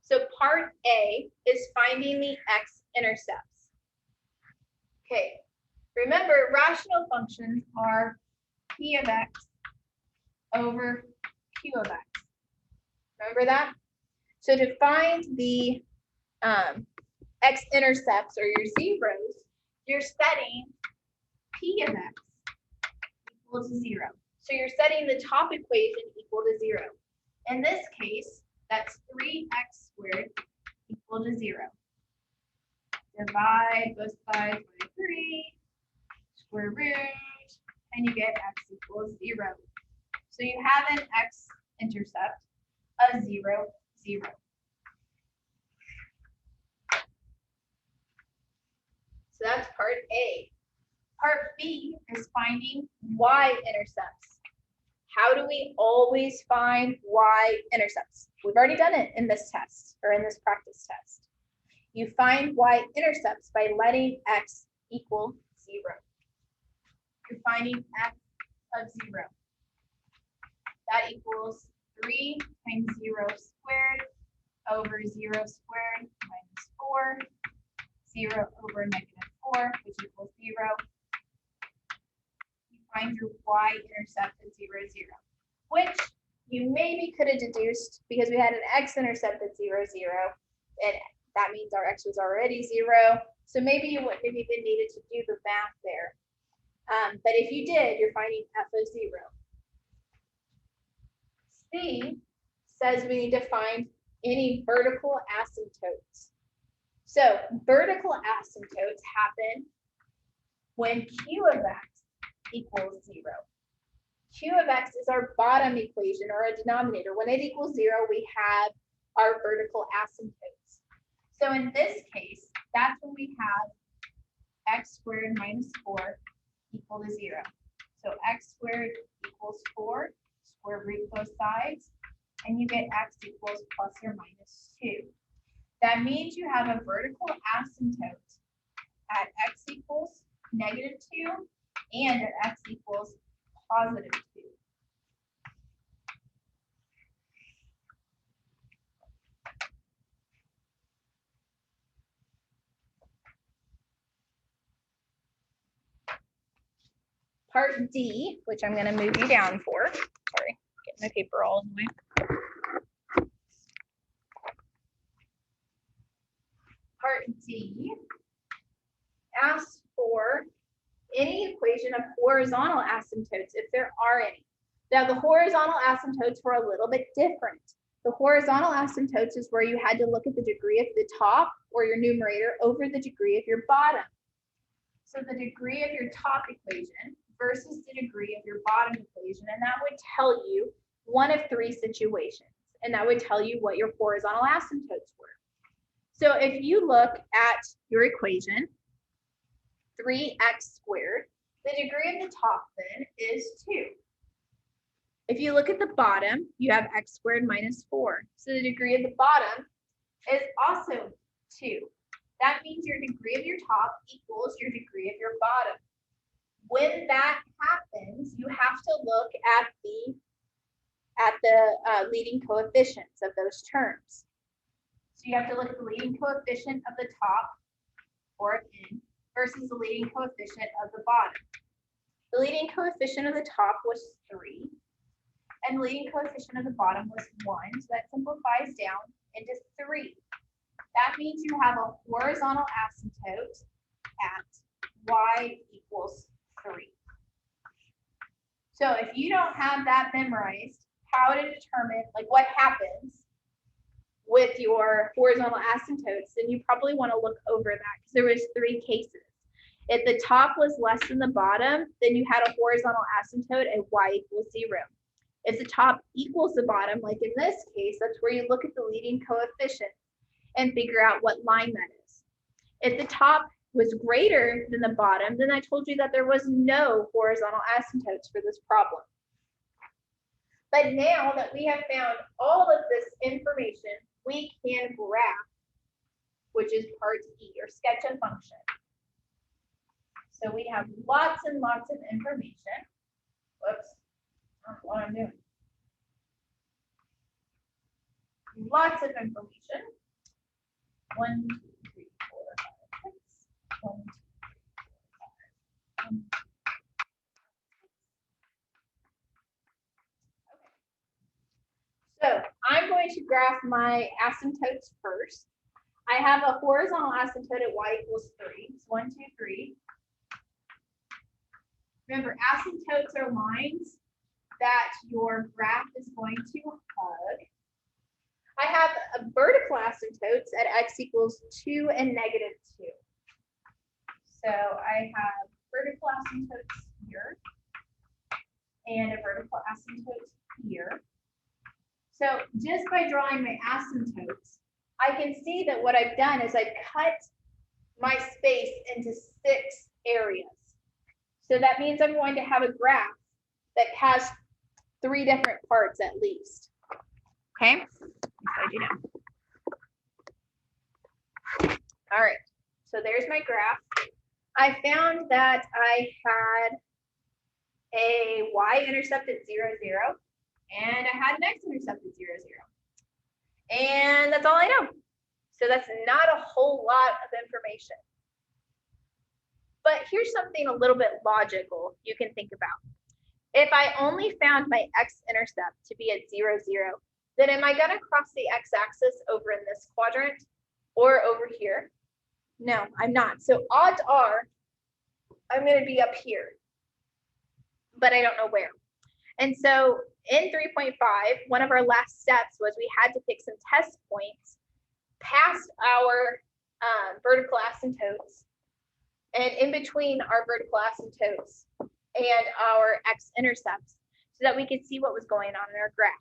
So part A is finding the x-intercepts. Okay, remember rational functions are p of x over q of x. Remember that? So to find the x-intercepts or your zeros, you're setting p of x equal to 0. So you're setting the top equation equal to 0. In this case, that's 3x squared equal to 0. Divide both sides by 3, square root, and you get x equals 0. So you have an x-intercept of 0, 0. So that's part A. Part B is finding y-intercepts. How do we always find y-intercepts? We've already done it in this test or in this practice test. You find y-intercepts by letting x equal 0. You're finding x of 0. That equals 3 times 0 squared over 0 squared minus 4. 0 over negative 4, which equals 0. You find your y-intercept at 0, 0, which you maybe could have deduced because we had an x-intercept at 0, 0, and that means our x was already 0. So maybe you wouldn't have even needed to do the math there. But if you did, you're finding f of 0. C says we need to find any vertical asymptotes. So vertical asymptotes happen when q of x equals 0. Q of x is our bottom equation or a denominator. When it equals 0, we have our vertical asymptotes. So in this case, that's when we have x squared minus 4 equal to 0. So x squared equals 4, square root both sides, and you get x equals plus or minus 2. That means you have a vertical asymptote at x equals negative 2 and at x equals positive 2. Part D, which I'm going to move you down for. Sorry, getting my paper all in the way. Part D asks for any equation of horizontal asymptotes, if there are any. Now, the horizontal asymptotes were a little bit different. The horizontal asymptotes is where you had to look at the degree of the top or your numerator over the degree of your bottom. So the degree of your top equation versus the degree of your bottom equation, and that would tell you one of three situations. and that would tell you what your horizontal asymptotes were. So if you look at your equation, 3x squared, the degree of the top then is 2. If you look at the bottom, you have x squared minus 4. So the degree of the bottom is also 2. That means your degree of your top equals your degree of your bottom. When that happens, you have to look at the leading coefficients of those terms. So you have to look at the leading coefficient of the top, or n, versus the leading coefficient of the bottom. The leading coefficient of the top was 3, and the leading coefficient of the bottom was 1, so that simplifies down into 3. That means you have a horizontal asymptote at y equals 3. So if you don't have that memorized, how to determine like what happens with your horizontal asymptotes, then you probably want to look over that because there was 3 cases. If the top was less than the bottom, then you had a horizontal asymptote at y equals 0. If the top equals the bottom, like in this case, that's where you look at the leading coefficient and figure out what line that is. If the top was greater than the bottom, then I told you that there was no horizontal asymptotes for this problem. But now that we have found all of this information, we can graph, which is part E, or sketch a function. So we have lots and lots of information. Whoops, I don't know what I'm doing. Lots of information. 1, 2, 3, 4, 5, 6. 1, 2, 3, 4, 5. 1, 2, 3, 4, 5. So I'm going to graph my asymptotes first. I have a horizontal asymptote at y equals 3. It's 1, 2, 3. Remember, asymptotes are lines that your graph is going to hug. I have a vertical asymptotes at x equals 2 and negative 2. So I have vertical asymptotes here and a vertical asymptote here. So just by drawing my asymptotes, I can see that what I've done is I've cut my space into 6 areas. So that means I'm going to have a graph that has 3 different parts at least. Okay? All right, so there's my graph. I found that I had a y-intercept at 0, 0, and I had an x-intercept at 0, 0. And that's all I know. So that's not a whole lot of information. But here's something a little bit logical you can think about. If I only found my x-intercept to be at 0, 0, then am I going to cross the x-axis over in this quadrant or over here? No, I'm not. So odds are I'm going to be up here, but I don't know where. And so in 3.5, one of our last steps was we had to pick some test points past our vertical asymptotes and in between our vertical asymptotes and our x-intercepts so that we could see what was going on in our graph.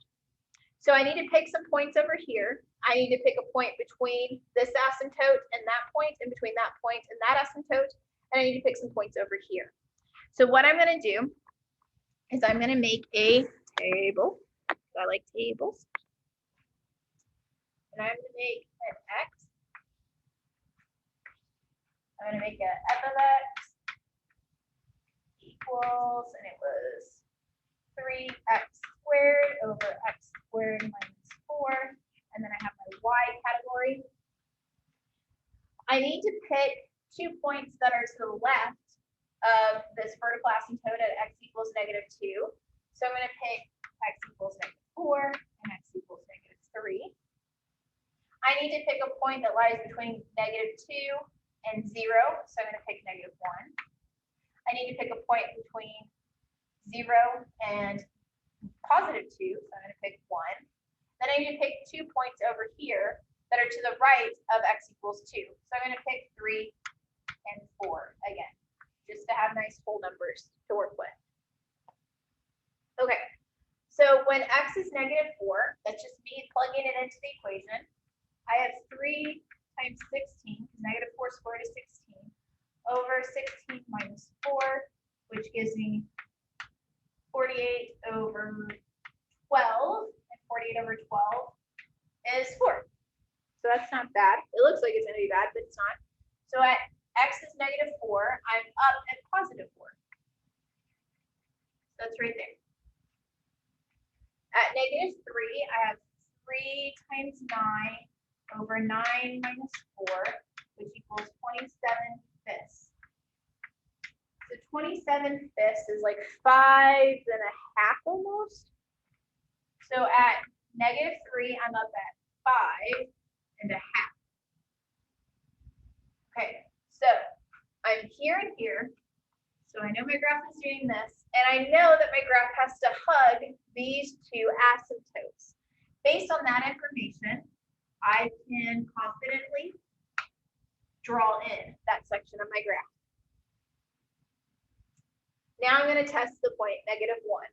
So I need to pick some points over here. I need to pick a point between this asymptote and that point, and between that point and that asymptote, and I need to pick some points over here. So what I'm going to do is I'm going to make a table. I like tables. And I'm going to make an x. I'm going to make a f of x equals, and it was 3x squared over x squared minus 4. And then I have my y category. I need to pick 2 points that are to the left of this vertical asymptote at x equals negative 2. So I'm going to pick x equals negative 4 and x equals negative 3. I need to pick a point that lies between negative 2 and 0. So I'm going to pick negative 1. I need to pick a point between 0 and positive 2. So I'm going to pick 1. Then I need to pick 2 points over here that are to the right of x equals 2. So I'm going to pick 3 and 4 again, just to have nice whole numbers to work with. Okay, So when x is -4, that's just me plugging it into the equation. I have 3 times 16, because -4 squared is 16, over 16 minus 4, which gives me 48 over 12, and 48 over 12 is 4. So that's not bad. It looks like it's going to be bad, but it's not. So at x is -4, I'm up at +4. So that's right there. At -3, I have 3 times 9 over 9 minus 4, which equals 27/5. So 27/5 is like 5½ almost. So at -3, I'm up at 5½. Okay, so I'm here and here. So I know my graph is doing this, and I know that my graph has to hug these two asymptotes. Based on that information, I can confidently draw in that section of my graph. Now I'm going to test the point -1.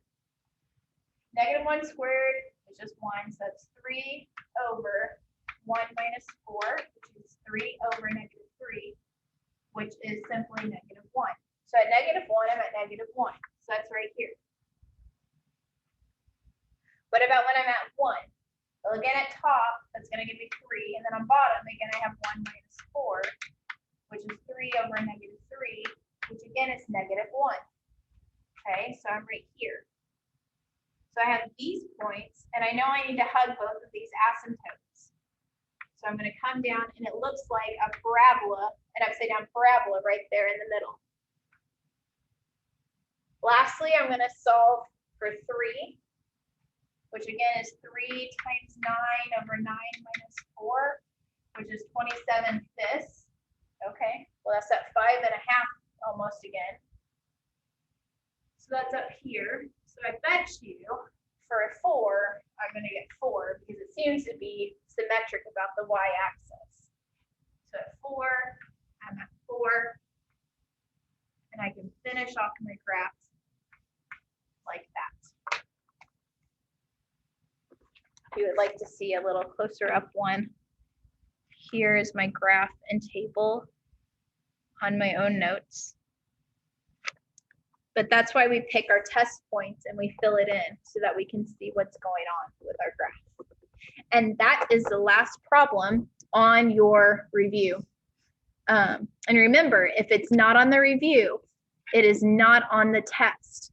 -1 squared is just 1, so that's 3 over 1 minus 4, which is 3 over -3, which is simply -1. So at -1, I'm at -1. So that's right here. What about when I'm at 1? Well, again, at top, that's going to give me 3. And then on bottom, again, I have 1 minus 4, which is 3 over -3, which again is -1. Okay, so I'm right here. So I have these points, and I know I need to hug both of these asymptotes. So I'm going to come down, and it looks like a parabola, an upside down parabola right there in the middle. Lastly, I'm going to solve for 3, which again is 3 times 9 over 9 minus 4, which is 27/5. Okay, well, that's at 5½ almost again. So that's up here. So I bet you for a 4, I'm going to get 4 because it seems to be symmetric about the y-axis. So at 4, I'm at 4, and I can finish off my graph like that. If you would like to see a little closer up one, here is my graph and table on my own notes. But that's why we pick our test points and we fill it in so that we can see what's going on with our graph. And that is the last problem on your review. And remember, if it's not on the review, it is not on the test.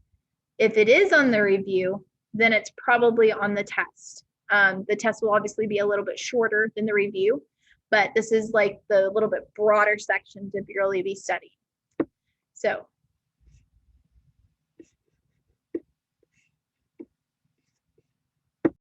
If it is on the review, then it's probably on the test. The test will obviously be a little bit shorter than the review, but this is like the little bit broader section to really be studied. So